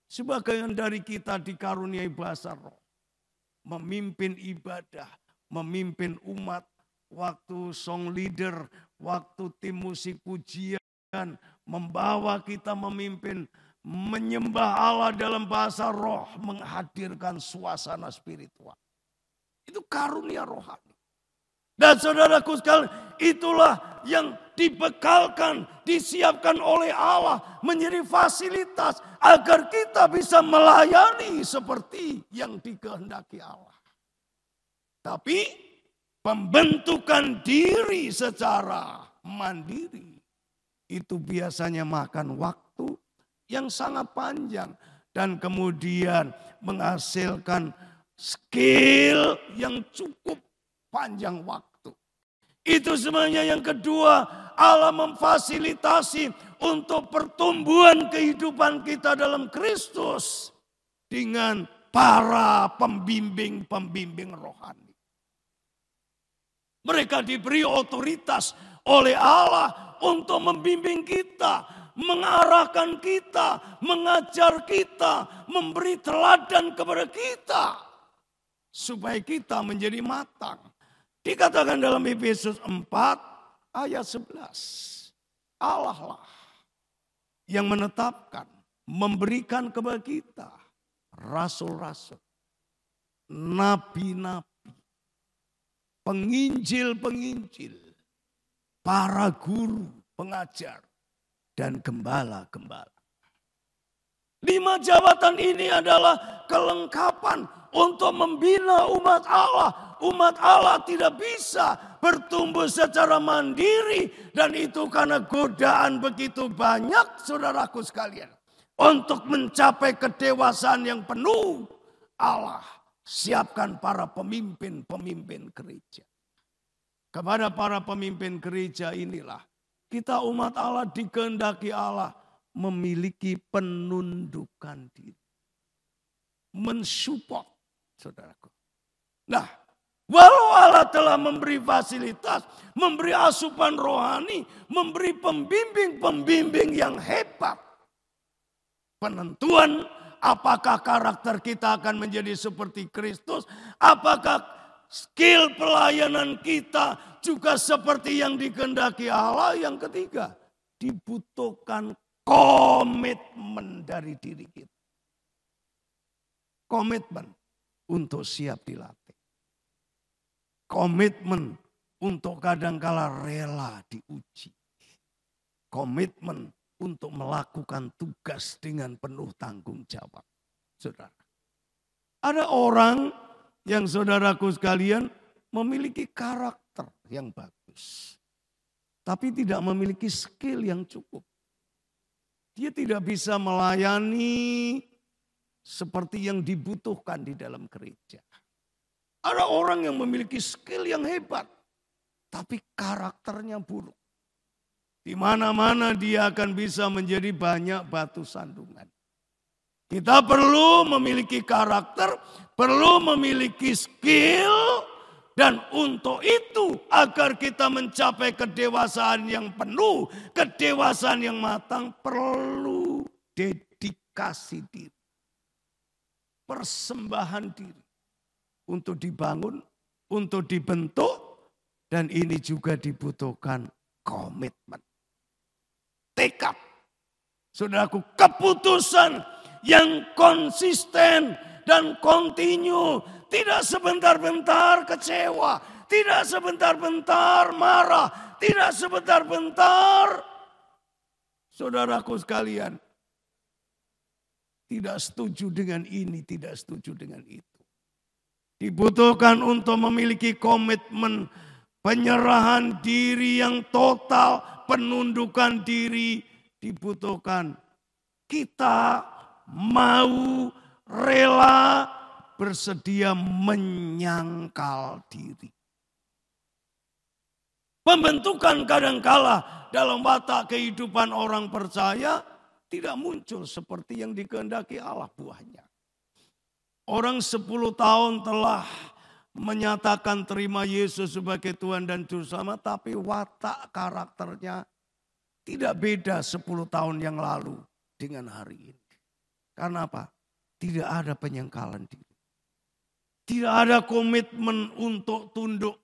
Sebagian dari kita dikaruniai bahasa roh. Memimpin ibadah, memimpin umat. Waktu song leader, waktu tim musik pujian, membawa kita memimpin. Menyembah Allah dalam bahasa roh, menghadirkan suasana spiritual. Itu karunia rohani. Dan saudaraku sekalian, itulah yang dibekalkan, disiapkan oleh Allah menjadi fasilitas agar kita bisa melayani seperti yang dikehendaki Allah. Tapi pembentukan diri secara mandiri itu biasanya makan waktu yang sangat panjang dan kemudian menghasilkan skill yang cukup panjang waktu. Itu sebenarnya yang kedua, Allah memfasilitasi untuk pertumbuhan kehidupan kita dalam Kristus dengan para pembimbing-pembimbing rohani. Mereka diberi otoritas oleh Allah untuk membimbing kita, mengarahkan kita, mengajar kita, memberi teladan kepada kita. Supaya kita menjadi matang. Dikatakan dalam Efesus 4 ayat 11. Allah lah yang menetapkan, memberikan kepada kita rasul-rasul, nabi-nabi, penginjil-penginjil, para guru, pengajar, dan gembala-gembala. 5 jabatan ini adalah kelengkapan untuk membina umat Allah. Umat Allah tidak bisa bertumbuh secara mandiri. Dan itu karena godaan begitu banyak, saudaraku sekalian. Untuk mencapai kedewasaan yang penuh, Allah siapkan para pemimpin-pemimpin gereja. Kepada para pemimpin gereja inilah, kita umat Allah dikehendaki Allah memiliki penundukan diri. Mensupport, saudaraku. Nah, walau Allah telah memberi fasilitas, memberi asupan rohani, memberi pembimbing-pembimbing yang hebat. Penentuan apakah karakter kita akan menjadi seperti Kristus, apakah skill pelayanan kita juga seperti yang dikehendaki Allah. Yang ketiga, dibutuhkan komitmen dari diri kita. Komitmen untuk siap dilatih. Komitmen untuk kadangkala rela diuji. Komitmen untuk melakukan tugas dengan penuh tanggung jawab. Saudara, ada orang yang saudaraku sekalian memiliki karakter yang bagus. Tapi tidak memiliki skill yang cukup. Dia tidak bisa melayani seperti yang dibutuhkan di dalam gereja. Ada orang yang memiliki skill yang hebat. Tapi karakternya buruk. Di mana-mana dia akan bisa menjadi banyak batu sandungan. Kita perlu memiliki karakter, perlu memiliki skill. Dan untuk itu agar kita mencapai kedewasaan yang penuh, kedewasaan yang matang, perlu dedikasi diri. Persembahan diri. Untuk dibangun, untuk dibentuk, dan ini juga dibutuhkan komitmen. Tekad, saudaraku, keputusan yang konsisten dan kontinu. Tidak sebentar-bentar kecewa, tidak sebentar-bentar marah, tidak sebentar-bentar. Saudaraku sekalian, tidak setuju dengan ini, tidak setuju dengan itu. Dibutuhkan untuk memiliki komitmen, penyerahan diri yang total, penundukan diri dibutuhkan. Kita mau rela bersedia menyangkal diri. Pembentukan kadangkala dalam watak kehidupan orang percaya tidak muncul seperti yang dikehendaki Allah buahnya. Orang 10 tahun telah menyatakan terima Yesus sebagai Tuhan dan Juru Selamat, tapi watak karakternya tidak beda 10 tahun yang lalu dengan hari ini. Karena apa? Tidak ada penyangkalan diri. Tidak ada komitmen untuk tunduk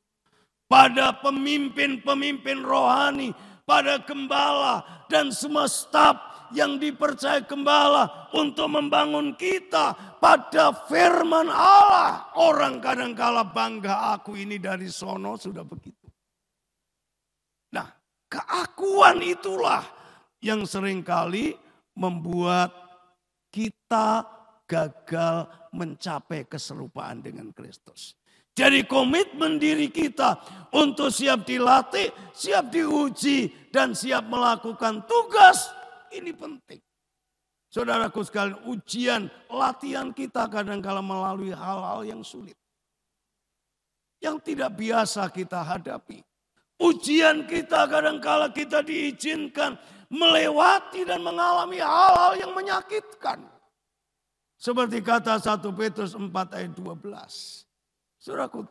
pada pemimpin-pemimpin rohani, pada gembala dan semua staf yang dipercaya gembala untuk membangun kita pada firman Allah. Orang kadangkala bangga, aku ini dari sono, sudah begitu. Nah, keakuan itulah yang seringkali membuat kita gagal mencapai keserupaan dengan Kristus. Jadi komitmen diri kita untuk siap dilatih, siap diuji, dan siap melakukan tugas, ini penting. Saudaraku sekalian, ujian, latihan kita kadang-kala melalui hal-hal yang sulit. Yang tidak biasa kita hadapi. Ujian kita kadang-kala kita diizinkan melewati dan mengalami hal-hal yang menyakitkan. Seperti kata 1 Petrus 4 ayat 12. Saudaraku,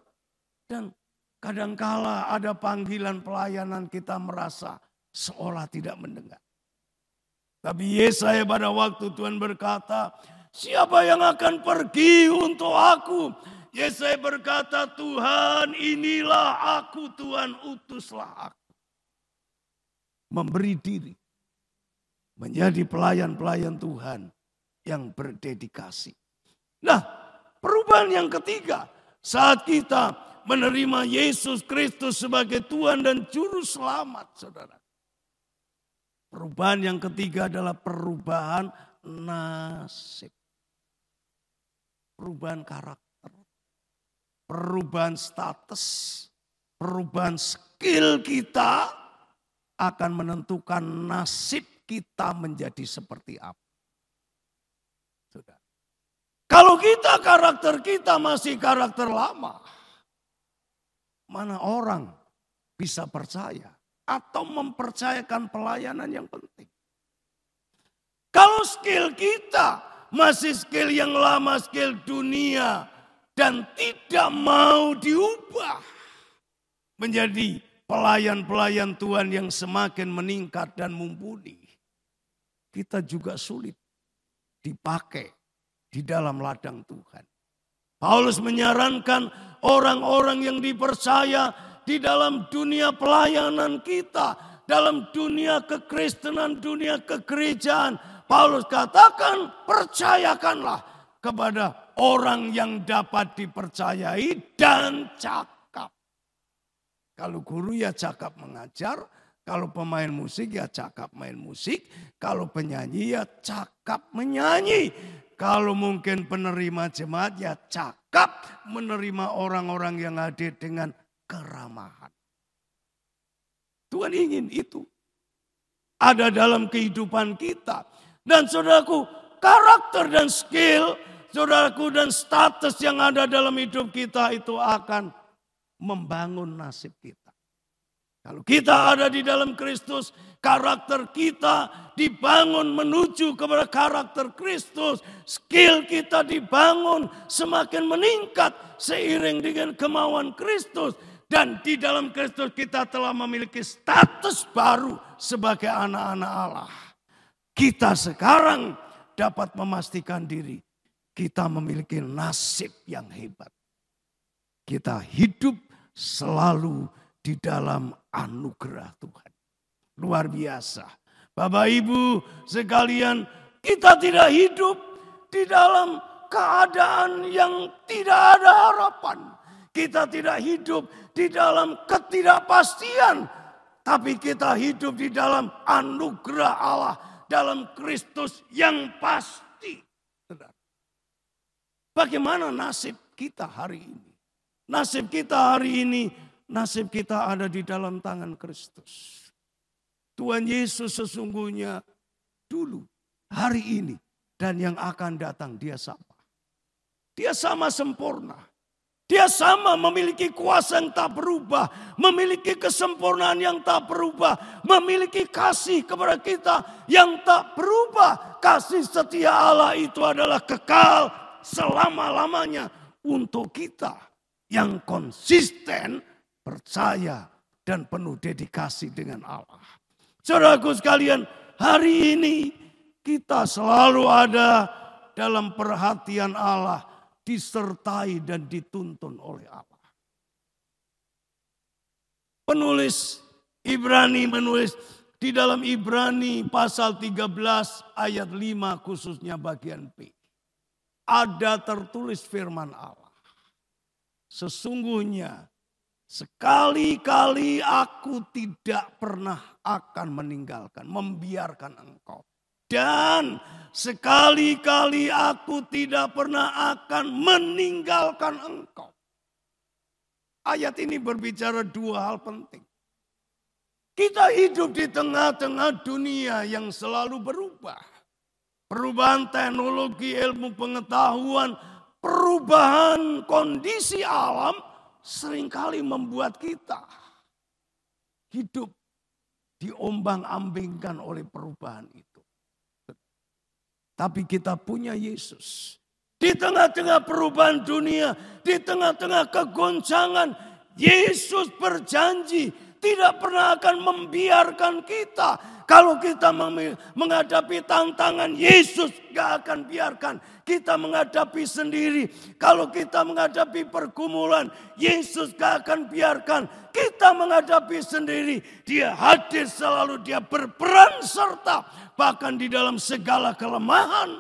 dan kadangkala ada panggilan pelayanan kita merasa seolah tidak mendengar. Tapi Yesaya pada waktu Tuhan berkata, siapa yang akan pergi untuk aku? Yesaya berkata, Tuhan inilah aku, Tuhan utuslah aku. Memberi diri. Menjadi pelayan-pelayan Tuhan yang berdedikasi. Nah, perubahan yang ketiga. Saat kita menerima Yesus Kristus sebagai Tuhan dan Juru Selamat, saudara. Perubahan yang ketiga adalah perubahan nasib. Perubahan karakter, perubahan status, perubahan skill kita akan menentukan nasib kita menjadi seperti apa. Sudah. Kalau karakter kita masih karakter lama, mana orang bisa percaya atau mempercayakan pelayanan yang penting. Kalau skill kita masih skill yang lama, skill dunia, dan tidak mau diubah menjadi pelayan-pelayan Tuhan yang semakin meningkat dan mumpuni, kita juga sulit dipakai di dalam ladang Tuhan. Paulus menyarankan orang-orang yang dipercaya di dalam dunia pelayanan kita, dalam dunia kekristenan, dunia kegerejaan. Paulus katakan, percayakanlah kepada orang yang dapat dipercayai dan cakap. Kalau guru ya cakap mengajar, kalau pemain musik ya cakap main musik, kalau penyanyi ya cakap menyanyi. Kalau mungkin penerima jemaat ya cakap menerima orang-orang yang hadir dengan keramahan. Tuhan ingin itu ada dalam kehidupan kita. Dan saudaraku, karakter dan skill, saudaraku, dan status yang ada dalam hidup kita itu akan membangun nasib kita. Kalau kita ada di dalam Kristus, karakter kita dibangun menuju kepada karakter Kristus. Skill kita dibangun semakin meningkat seiring dengan kemauan Kristus. Dan di dalam Kristus kita telah memiliki status baru sebagai anak-anak Allah. Kita sekarang dapat memastikan diri kita memiliki nasib yang hebat. Kita hidup selalu di dalam anugerah Tuhan. Luar biasa. Bapak Ibu sekalian, kita tidak hidup di dalam keadaan yang tidak ada harapan. Kita tidak hidup di dalam ketidakpastian. Tapi kita hidup di dalam anugerah Allah. Dalam Kristus yang pasti. Bagaimana nasib kita hari ini? Nasib kita hari ini, nasib kita ada di dalam tangan Kristus. Tuhan Yesus sesungguhnya dulu, hari ini, dan yang akan datang dia sama. Dia sama sempurna. Dia sama memiliki kuasa yang tak berubah. Memiliki kesempurnaan yang tak berubah. Memiliki kasih kepada kita yang tak berubah. Kasih setia Allah itu adalah kekal selama-lamanya untuk kita yang konsisten, percaya, dan penuh dedikasi dengan Allah. Saudaraku sekalian, hari ini kita selalu ada dalam perhatian Allah, disertai dan dituntun oleh Allah. Penulis Ibrani menulis di dalam Ibrani pasal 13 ayat 5 khususnya bagian B. Ada tertulis firman Allah. Sesungguhnya sekali-kali aku tidak pernah akan meninggalkan, membiarkan engkau. Dan sekali-kali aku tidak pernah akan meninggalkan engkau. Ayat ini berbicara dua hal penting. Kita hidup di tengah-tengah dunia yang selalu berubah. Perubahan teknologi, ilmu pengetahuan, perubahan kondisi alam seringkali membuat kita hidup diombang-ambingkan oleh perubahan itu. Tapi kita punya Yesus. Di tengah-tengah perubahan dunia, di tengah-tengah kegoncangan, Yesus berjanji tidak pernah akan membiarkan kita. Kalau kita menghadapi tantangan, Yesus gak akan biarkan. Kita menghadapi sendiri. Kalau kita menghadapi pergumulan, Yesus gak akan biarkan. Kita menghadapi sendiri. Dia hadir selalu, dia berperan serta. Bahkan di dalam segala kelemahan,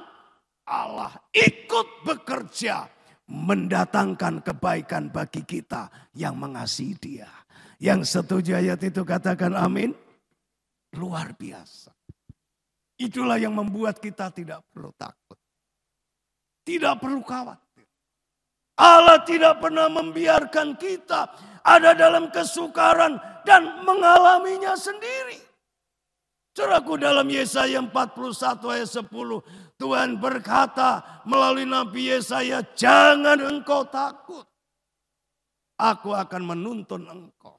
Allah ikut bekerja. Mendatangkan kebaikan bagi kita yang mengasihi dia. Yang setuju ayat itu katakan amin. Luar biasa. Itulah yang membuat kita tidak perlu takut. Tidak perlu khawatir. Allah tidak pernah membiarkan kita ada dalam kesukaran dan mengalaminya sendiri. Saudaraku, dalam Yesaya 41 ayat 10, Tuhan berkata melalui Nabi Yesaya, jangan engkau takut. Aku akan menuntun engkau.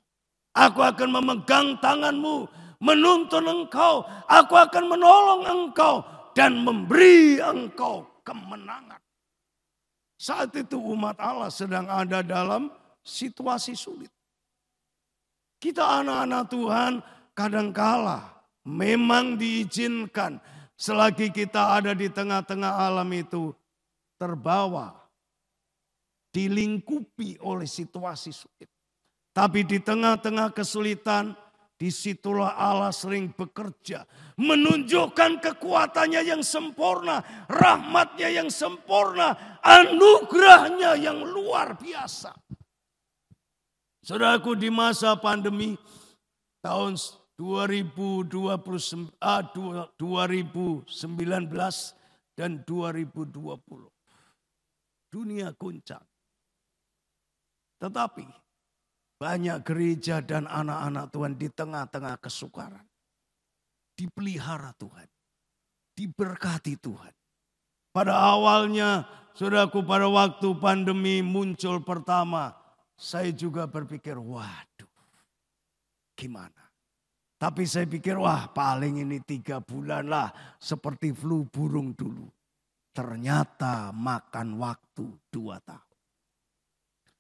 Aku akan memegang tanganmu, menuntun engkau. Aku akan menolong engkau dan memberi engkau kemenangan. Saat itu umat Allah sedang ada dalam situasi sulit. Kita anak-anak Tuhan kadangkala memang diizinkan selagi kita ada di tengah-tengah alam itu terbawa, dilingkupi oleh situasi sulit. Tapi di tengah-tengah kesulitan, disitulah Allah sering bekerja. Menunjukkan kekuatannya yang sempurna, rahmatnya yang sempurna, anugerahnya yang luar biasa. Saudaraku, di masa pandemi tahun 2019 dan 2020. Dunia guncang. Tetapi banyak gereja dan anak-anak Tuhan di tengah-tengah kesukaran. Dipelihara Tuhan. Diberkati Tuhan. Pada awalnya, saudaraku, pada waktu pandemi muncul pertama, saya juga berpikir, waduh, gimana? Tapi saya pikir, wah paling ini 3 bulan lah, seperti flu burung dulu. Ternyata makan waktu 2 tahun.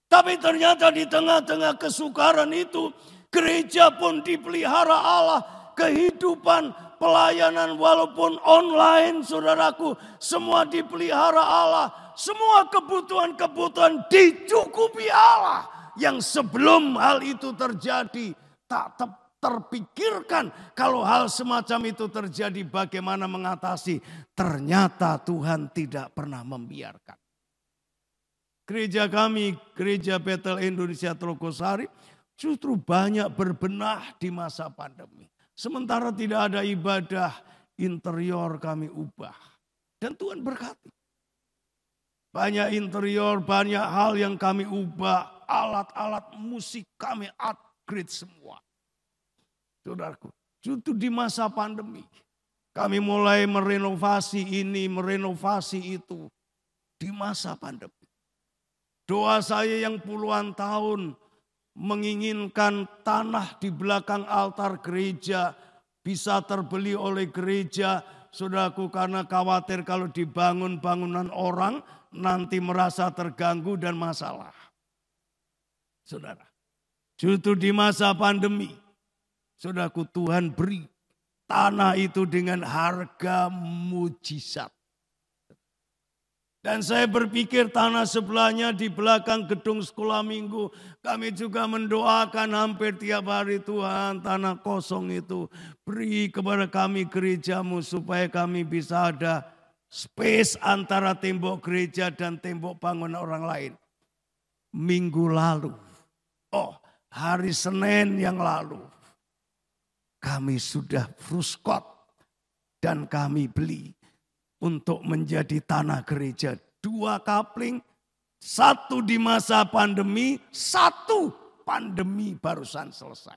Tapi ternyata di tengah-tengah kesukaran itu, gereja pun dipelihara Allah. Kehidupan, pelayanan walaupun online, saudaraku, semua dipelihara Allah. Semua kebutuhan-kebutuhan dicukupi Allah. Yang sebelum hal itu terjadi, tak terpikirkan kalau hal semacam itu terjadi bagaimana mengatasi. Ternyata Tuhan tidak pernah membiarkan. Gereja kami, Gereja Betel Indonesia Telogosari, justru banyak berbenah di masa pandemi. Sementara tidak ada ibadah, interior kami ubah. Dan Tuhan berkati. Banyak interior, banyak hal yang kami ubah. Alat-alat musik kami upgrade semua. Saudaraku, justru di masa pandemi, kami mulai merenovasi ini, merenovasi itu. Di masa pandemi. Doa saya yang puluhan tahun menginginkan tanah di belakang altar gereja bisa terbeli oleh gereja. Saudaraku, karena khawatir kalau dibangun bangunan orang nanti merasa terganggu dan masalah. Saudara, justru di masa pandemi, saudaraku, Tuhan beri tanah itu dengan harga mujizat. Dan saya berpikir tanah sebelahnya di belakang gedung sekolah minggu. Kami juga mendoakan hampir tiap hari, Tuhan tanah kosong itu beri kepada kami gerejamu supaya kami bisa ada space antara tembok gereja dan tembok bangunan orang lain. Minggu lalu, hari Senin yang lalu, kami sudah fruskot dan kami beli. Untuk menjadi tanah gereja. 2 kapling, 1 di masa pandemi, 1 pandemi barusan selesai.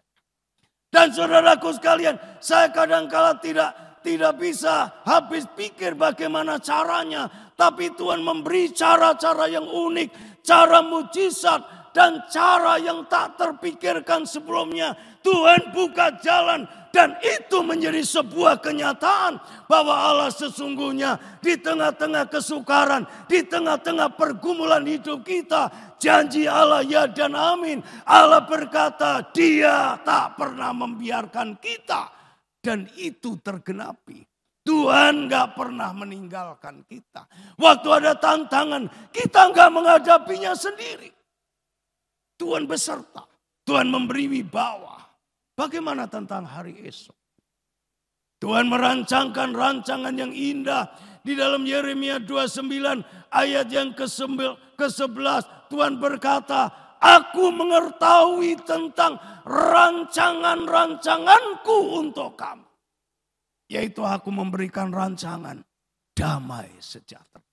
Dan saudaraku sekalian, saya kadang-kala tidak bisa habis pikir bagaimana caranya. Tapi Tuhan memberi cara-cara yang unik, cara mujizat, dan cara yang tak terpikirkan sebelumnya. Tuhan buka jalan. Dan itu menjadi sebuah kenyataan bahwa Allah sesungguhnya di tengah-tengah kesukaran, di tengah-tengah pergumulan hidup kita, janji Allah ya dan amin. Allah berkata Dia tak pernah membiarkan kita dan itu tergenapi. Tuhan gak pernah meninggalkan kita. Waktu ada tantangan, kita gak menghadapinya sendiri. Tuhan beserta, Tuhan memberi wibawa. Bagaimana tentang hari esok? Tuhan merancangkan rancangan yang indah. Di dalam Yeremia 29 ayat yang ke-11. Tuhan berkata, aku mengetahui tentang rancangan-rancanganku untuk kamu. Yaitu aku memberikan rancangan damai sejahtera.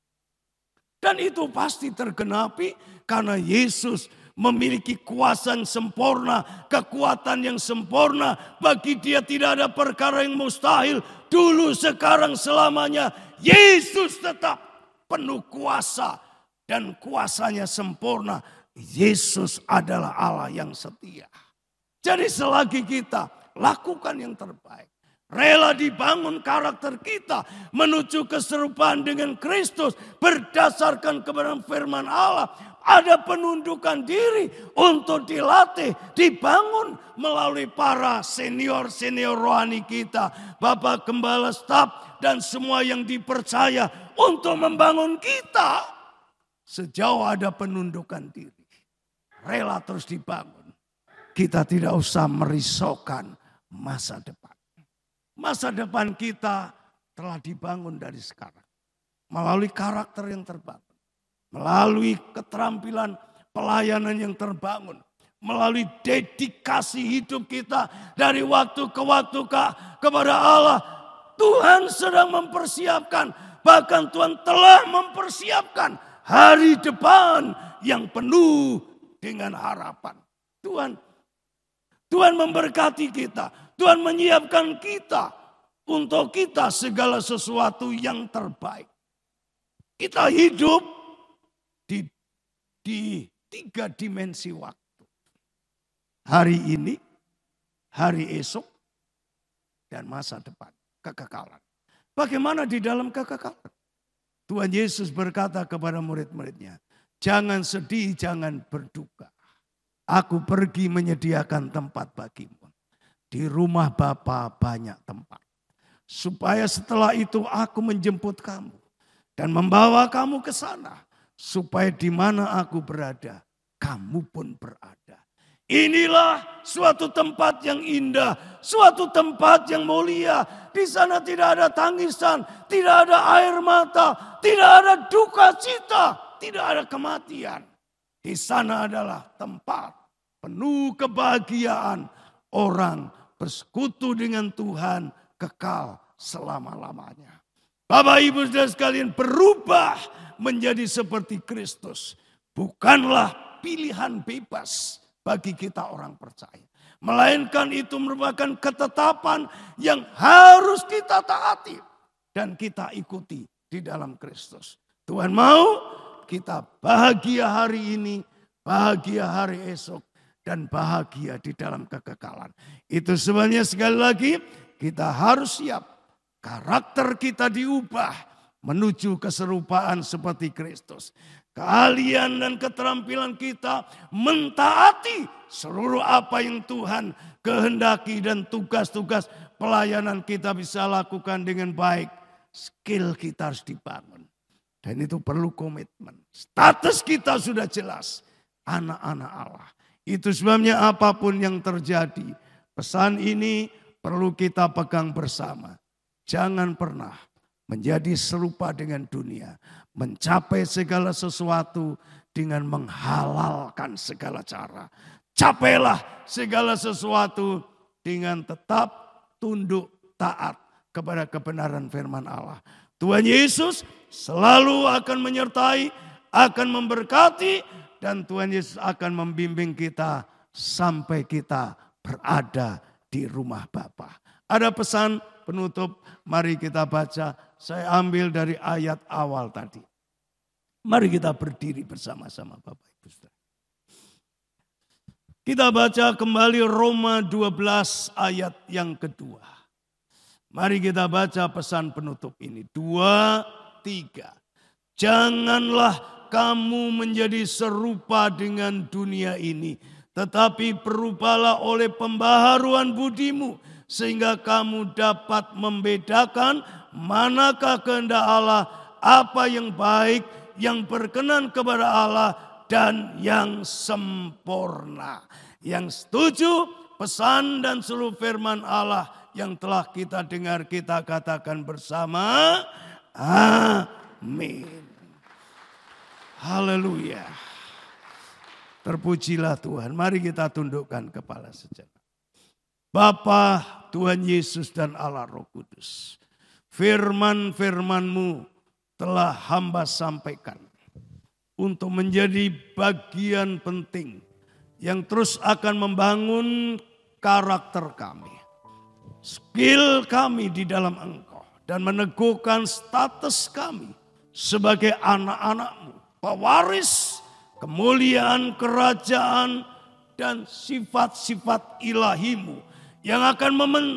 Dan itu pasti tergenapi karena Yesus memiliki kuasa yang sempurna, kekuatan yang sempurna. Bagi dia tidak ada perkara yang mustahil. Dulu, sekarang, selamanya. Yesus tetap penuh kuasa dan kuasanya sempurna. Yesus adalah Allah yang setia. Jadi selagi kita lakukan yang terbaik, rela dibangun karakter kita menuju keserupaan dengan Kristus berdasarkan kebenaran firman Allah. Ada penundukan diri untuk dilatih, dibangun melalui para senior-senior rohani kita. Bapak Gembala, staf, dan semua yang dipercaya untuk membangun kita. Sejauh ada penundukan diri, rela terus dibangun. Kita tidak usah merisaukan masa depan. Masa depan kita telah dibangun dari sekarang. Melalui karakter yang terbangun. Melalui keterampilan pelayanan yang terbangun. Melalui dedikasi hidup kita dari waktu ke waktu kepada Allah. Tuhan sedang mempersiapkan. Bahkan Tuhan telah mempersiapkan hari depan yang penuh dengan harapan. Tuhan memberkati kita. Tuhan menyiapkan kita. Untuk kita segala sesuatu yang terbaik. Kita hidup di 3 dimensi waktu. Hari ini, hari esok, dan masa depan. Kekekalan. Bagaimana di dalam kekekalan? Tuhan Yesus berkata kepada murid-muridnya, jangan sedih, jangan berduka. Aku pergi menyediakan tempat bagimu. Di rumah Bapa banyak tempat. Supaya setelah itu aku menjemput kamu. Dan membawa kamu ke sana. Supaya di mana aku berada, kamu pun berada. Inilah suatu tempat yang indah. Suatu tempat yang mulia. Di sana tidak ada tangisan. Tidak ada air mata. Tidak ada duka cita. Tidak ada kematian. Di sana adalah tempat penuh kebahagiaan. Orang bersekutu dengan Tuhan kekal selama-lamanya. Bapak Ibu saudara sekalian, berubah menjadi seperti Kristus. Bukanlah pilihan bebas bagi kita orang percaya. Melainkan itu merupakan ketetapan yang harus kita taati. Dan kita ikuti di dalam Kristus. Tuhan mau kita bahagia hari ini, bahagia hari esok, dan bahagia di dalam kekekalan. Itu sebenarnya sekali lagi kita harus siap. Karakter kita diubah menuju keserupaan seperti Kristus. Keahlian dan keterampilan kita mentaati seluruh apa yang Tuhan kehendaki dan tugas-tugas pelayanan kita bisa lakukan dengan baik. Skill kita harus dibangun. Dan itu perlu komitmen. Status kita sudah jelas. Anak-anak Allah. Itu sebabnya apapun yang terjadi. Pesan ini perlu kita pegang bersama. Jangan pernah menjadi serupa dengan dunia. Mencapai segala sesuatu dengan menghalalkan segala cara. Capailah segala sesuatu dengan tetap tunduk taat kepada kebenaran firman Allah. Tuhan Yesus selalu akan menyertai, akan memberkati, dan Tuhan Yesus akan membimbing kita sampai kita berada di rumah Bapa. Ada pesan penutup, mari kita baca. Saya ambil dari ayat awal tadi. Mari kita berdiri bersama-sama Bapak Ibu Saudara. Kita baca kembali Roma 12 ayat yang kedua. Mari kita baca pesan penutup ini. 2, 3. Janganlah kamu menjadi serupa dengan dunia ini. Tetapi berubahlah oleh pembaharuan budimu. Sehingga kamu dapat membedakan manakah kehendak Allah, apa yang baik, yang berkenan kepada Allah, dan yang sempurna. Yang setuju pesan dan seluruh firman Allah yang telah kita dengar, kita katakan bersama, amin. Haleluya. Terpujilah Tuhan. Mari kita tundukkan kepala sejenak. Bapa Tuhan Yesus dan Allah Roh Kudus. Firman-Firman-Mu telah hamba sampaikan untuk menjadi bagian penting yang terus akan membangun karakter kami, skill kami di dalam Engkau, dan meneguhkan status kami sebagai anak-anak-Mu, pewaris kemuliaan kerajaan dan sifat-sifat ilahi-Mu yang akan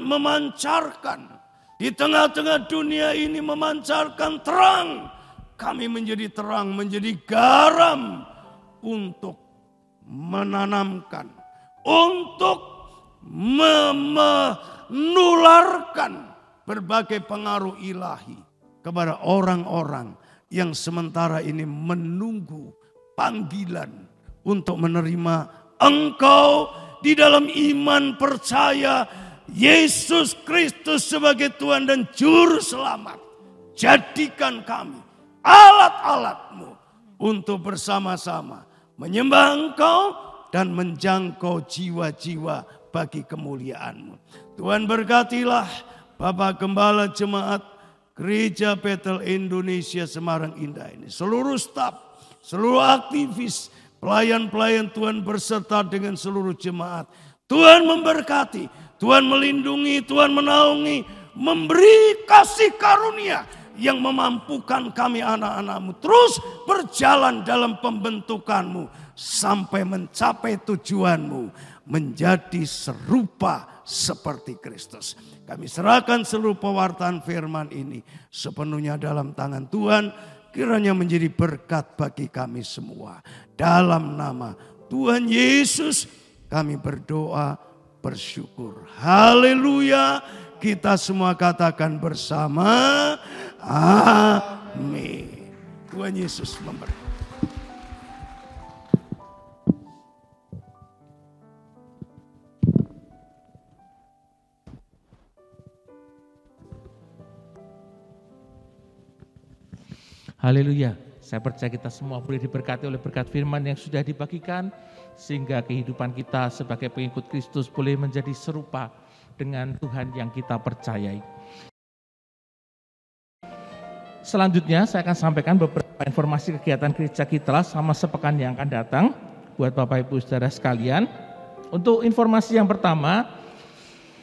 memancarkan di tengah-tengah dunia ini, memancarkan terang. Kami menjadi terang, menjadi garam untuk menanamkan, untuk menularkan berbagai pengaruh ilahi kepada orang-orang yang sementara ini menunggu panggilan untuk menerima Engkau di dalam iman percaya Yesus Kristus sebagai Tuhan dan Juru Selamat. Jadikan kami alat-alat-Mu untuk bersama-sama menyembah Engkau dan menjangkau jiwa-jiwa bagi kemuliaan-Mu. Tuhan berkatilah Bapak Gembala Jemaat Gereja Bethel Indonesia Semarang Indah ini. Seluruh staf, seluruh aktivis, pelayan-pelayan Tuhan berserta dengan seluruh jemaat. Tuhan memberkati, Tuhan melindungi, Tuhan menaungi, memberi kasih karunia yang memampukan kami anak-anak-Mu terus berjalan dalam pembentukan-Mu sampai mencapai tujuan-Mu menjadi serupa seperti Kristus. Kami serahkan seluruh pewartaan firman ini sepenuhnya dalam tangan Tuhan. Kiranya menjadi berkat bagi kami semua. Dalam nama Tuhan Yesus kami berdoa bersyukur. Haleluya. Kita semua katakan bersama. Amin. Tuhan Yesus memberkati. Haleluya. Saya percaya kita semua boleh diberkati oleh berkat firman yang sudah dibagikan, sehingga kehidupan kita sebagai pengikut Kristus boleh menjadi serupa dengan Tuhan yang kita percayai. Selanjutnya saya akan sampaikan beberapa informasi kegiatan gereja kita selama sepekan yang akan datang buat Bapak Ibu Saudara sekalian. Untuk informasi yang pertama,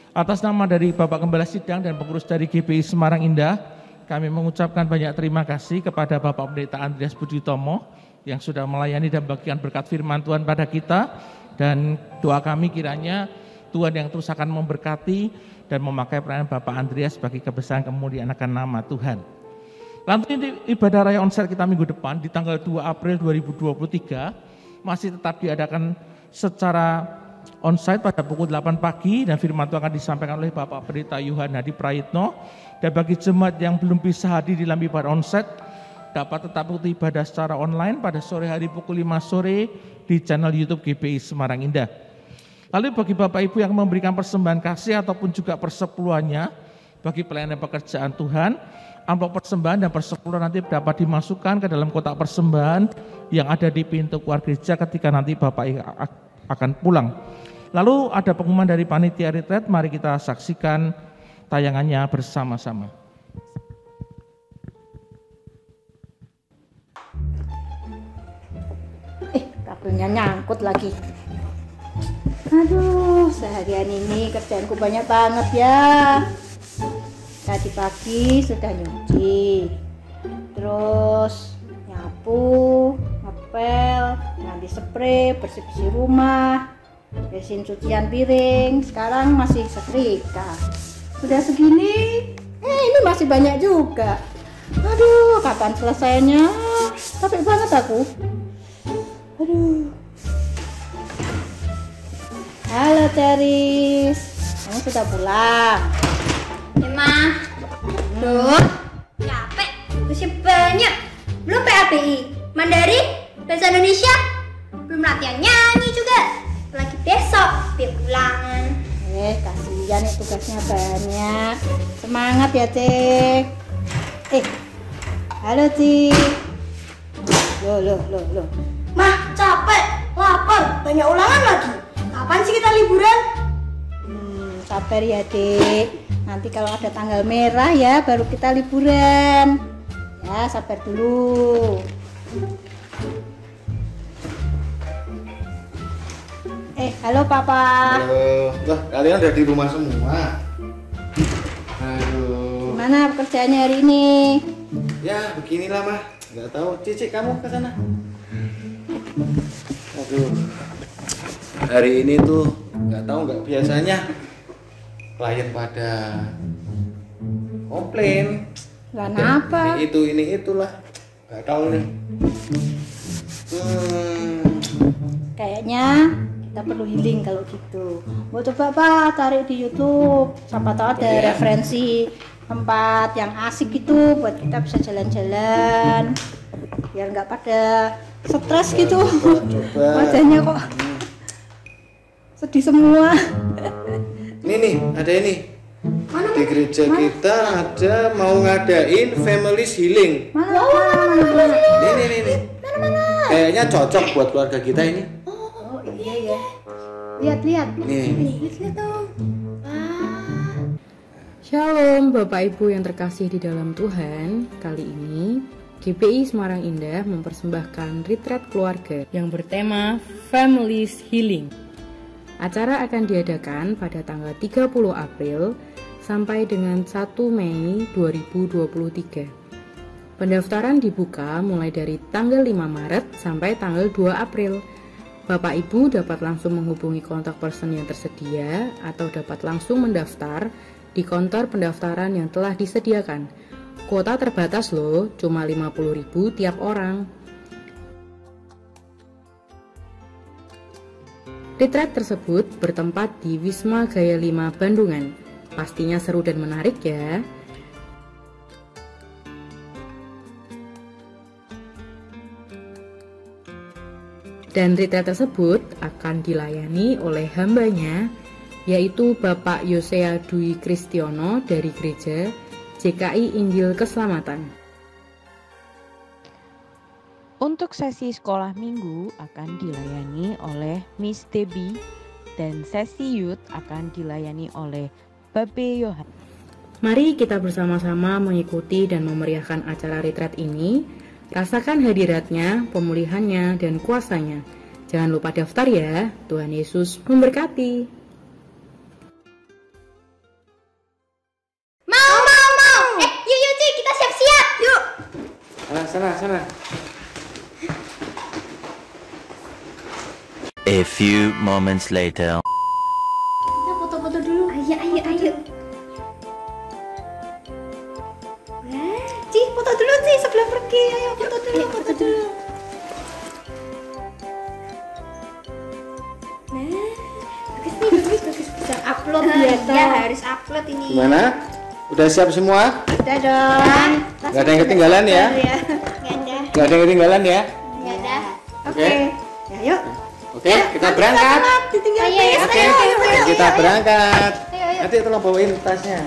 atas nama dari Bapak Gembala Sidang dan pengurus dari GPI Semarang Indah, kami mengucapkan banyak terima kasih kepada Bapak Pendeta Andreas Buditomo yang sudah melayani dan bagian berkat firman Tuhan pada kita. Dan doa kami kiranya Tuhan yang terus akan memberkati dan memakai peranan Bapak Andreas bagi kebesaran kemuliaan akan nama Tuhan. Lanjut ibadah raya onsel kita minggu depan di tanggal 2 April 2023 masih tetap diadakan secara onsite pada pukul 8 pagi dan firman Tuhan akan disampaikan oleh Bapak Pendeta Yohan Hadi Prayitno. Dan bagi jemaat yang belum bisa hadir di dalam ibadah onsite dapat tetap ikuti ibadah secara online pada sore hari pukul 5 sore di channel YouTube GPI Semarang Indah. Lalu bagi Bapak Ibu yang memberikan persembahan kasih ataupun juga persepuluhannya bagi pelayanan pekerjaan Tuhan, amplop persembahan dan persepuluhan nanti dapat dimasukkan ke dalam kotak persembahan yang ada di pintu keluar gereja ketika nanti Bapak akan pulang. Lalu ada pengumuman dari panitia retreat, mari kita saksikan tayangannya bersama-sama. Kabelnya nyangkut lagi. Aduh, seharian ini kerjaanku banyak banget ya. Tadi pagi sudah nyuci, terus nyapu, ngepel, ganti spray, bersih-bersih rumah, bersihin cucian piring. Sekarang masih setrika. Sudah segini, ini masih banyak juga. Aduh, kapan selesainya? Capek banget aku. Aduh. Halo Teris, kamu sudah pulang? Emang, Duh, capek, tugasnya banyak. Belum PABI, Mandarin, Bahasa Indonesia, belum latihan nyanyi juga. Lagi besok, pulangan. Kasihan ya, tugasnya banyak. Semangat ya, Cik. Halo, Cik. Loh. Mah, capek, lapar, banyak ulangan lagi. Kapan sih kita liburan? sabar ya Dek. Nanti kalau ada tanggal merah ya baru kita liburan. Ya sabar dulu. Halo Papa. Halo. Wah, kalian udah di rumah semua. Aduh. Gimana pekerjaannya hari ini? Ya, beginilah mah. Nggak tahu. Cici, kamu ke sana. Aduh. Hari ini tuh nggak tahu nggak biasanya klien pada komplain. Lah kenapa? Ini itulah. Nggak tahu nih. Kayaknya kita perlu healing kalau gitu. Mau coba Pak tarik di YouTube, siapa tahu ada referensi tempat yang asik gitu buat kita bisa jalan-jalan biar nggak pada stres gitu. Wajahnya kok sedih semua. Nih, ada ini. Di gereja kita ada mau ngadain family healing. Mana? Nih. Kayaknya cocok buat keluarga kita ini. Iya. Lihat. Nih. Shalom Bapak Ibu yang terkasih di dalam Tuhan. Kali ini GPI Semarang Indah mempersembahkan retreat keluarga yang bertema Family Healing. Acara akan diadakan pada tanggal 30 April sampai dengan 1 Mei 2023. Pendaftaran dibuka mulai dari tanggal 5 Maret sampai tanggal 2 April. Bapak Ibu dapat langsung menghubungi kontak person yang tersedia atau dapat langsung mendaftar di konter pendaftaran yang telah disediakan. Kuota terbatas loh, cuma 50.000 tiap orang. Retreat tersebut bertempat di Wisma Gaya 5 Bandungan. Pastinya seru dan menarik ya. Dan retreat tersebut akan dilayani oleh hambanya, yaitu Bapak Yosea Dwi Kristiono dari Gereja JKI Injil Keselamatan. Untuk sesi sekolah minggu akan dilayani oleh Miss Debbie dan sesi youth akan dilayani oleh Babe Yohan. Mari kita bersama-sama mengikuti dan memeriahkan acara retreat ini. Rasakan hadiratnya, pemulihannya, dan kuasanya. Jangan lupa daftar ya. Tuhan Yesus memberkati. Mau. Yuk Ci, kita siap-siap. Yuk. Sana. A few moments later. Kita foto-foto dulu. Ayo. Ci, foto dulu Ci, sebelum pergi. Ayo foto dulu. Nah, bagus. Bisa upload ya, harus upload ini. Gimana? Udah siap semua? Udah dong. Gak ada yang ketinggalan ya? Gak ada yang ketinggalan ya? Nggak ada. Oke. Ya yuk. Oke, kita berangkat. Ayo. Oke, kita berangkat. Nanti tolong bawain tasnya.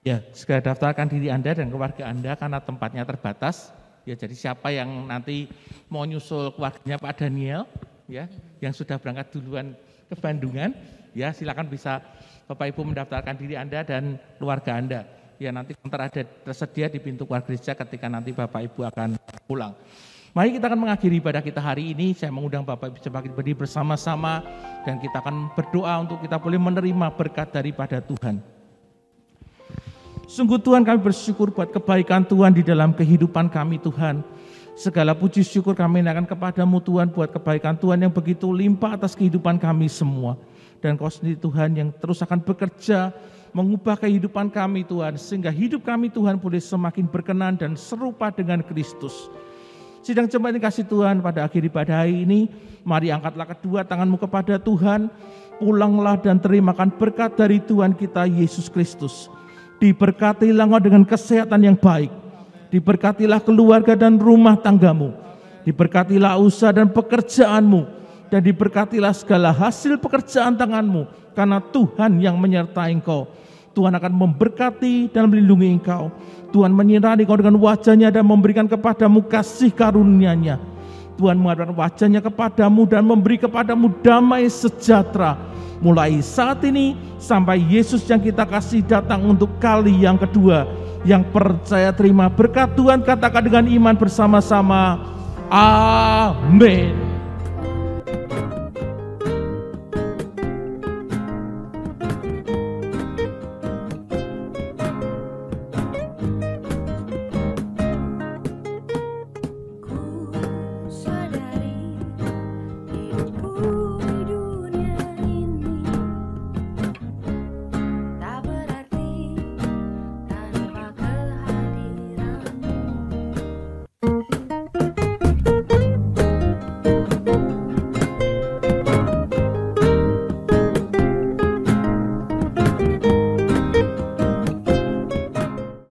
Ya, segera daftarkan diri Anda dan keluarga Anda karena tempatnya terbatas. Ya, jadi siapa yang nanti mau nyusul keluarganya Pak Daniel, ya, yang sudah berangkat duluan ke Bandungan, ya silakan bisa Bapak Ibu mendaftarkan diri Anda dan keluarga Anda. Ya, nanti konter ada tersedia di pintu keluar gereja ketika nanti Bapak Ibu akan pulang. Mari kita akan mengakhiri ibadah kita hari ini. Saya mengundang Bapak Ibu sebagai berdiri bersama-sama dan kita akan berdoa untuk kita boleh menerima berkat daripada Tuhan. Sungguh Tuhan, kami bersyukur buat kebaikan Tuhan di dalam kehidupan kami Tuhan. Segala puji syukur kami naikkan kepadamu Tuhan buat kebaikan Tuhan yang begitu limpah atas kehidupan kami semua. Dan Kau sendiri Tuhan yang terus akan bekerja mengubah kehidupan kami Tuhan. Sehingga hidup kami Tuhan boleh semakin berkenan dan serupa dengan Kristus. Sidang jemaat yang kasih Tuhan, pada akhir ibadah hari ini, mari angkatlah kedua tanganmu kepada Tuhan. Pulanglah dan terimakan berkat dari Tuhan kita Yesus Kristus. Diberkatilah engkau dengan kesehatan yang baik. Diberkatilah keluarga dan rumah tanggamu. Diberkatilah usaha dan pekerjaanmu. Dan diberkatilah segala hasil pekerjaan tanganmu. Karena Tuhan yang menyertai engkau. Tuhan akan memberkati dan melindungi engkau. Tuhan menyinari engkau dengan wajah-Nya dan memberikan kepadamu kasih karunia-Nya. Tuhan mengadakan wajah-Nya kepadamu dan memberi kepadamu damai sejahtera. Mulai saat ini sampai Yesus yang kita kasih datang untuk kali yang kedua. Yang percaya terima berkat Tuhan, katakan dengan iman bersama-sama. Amin.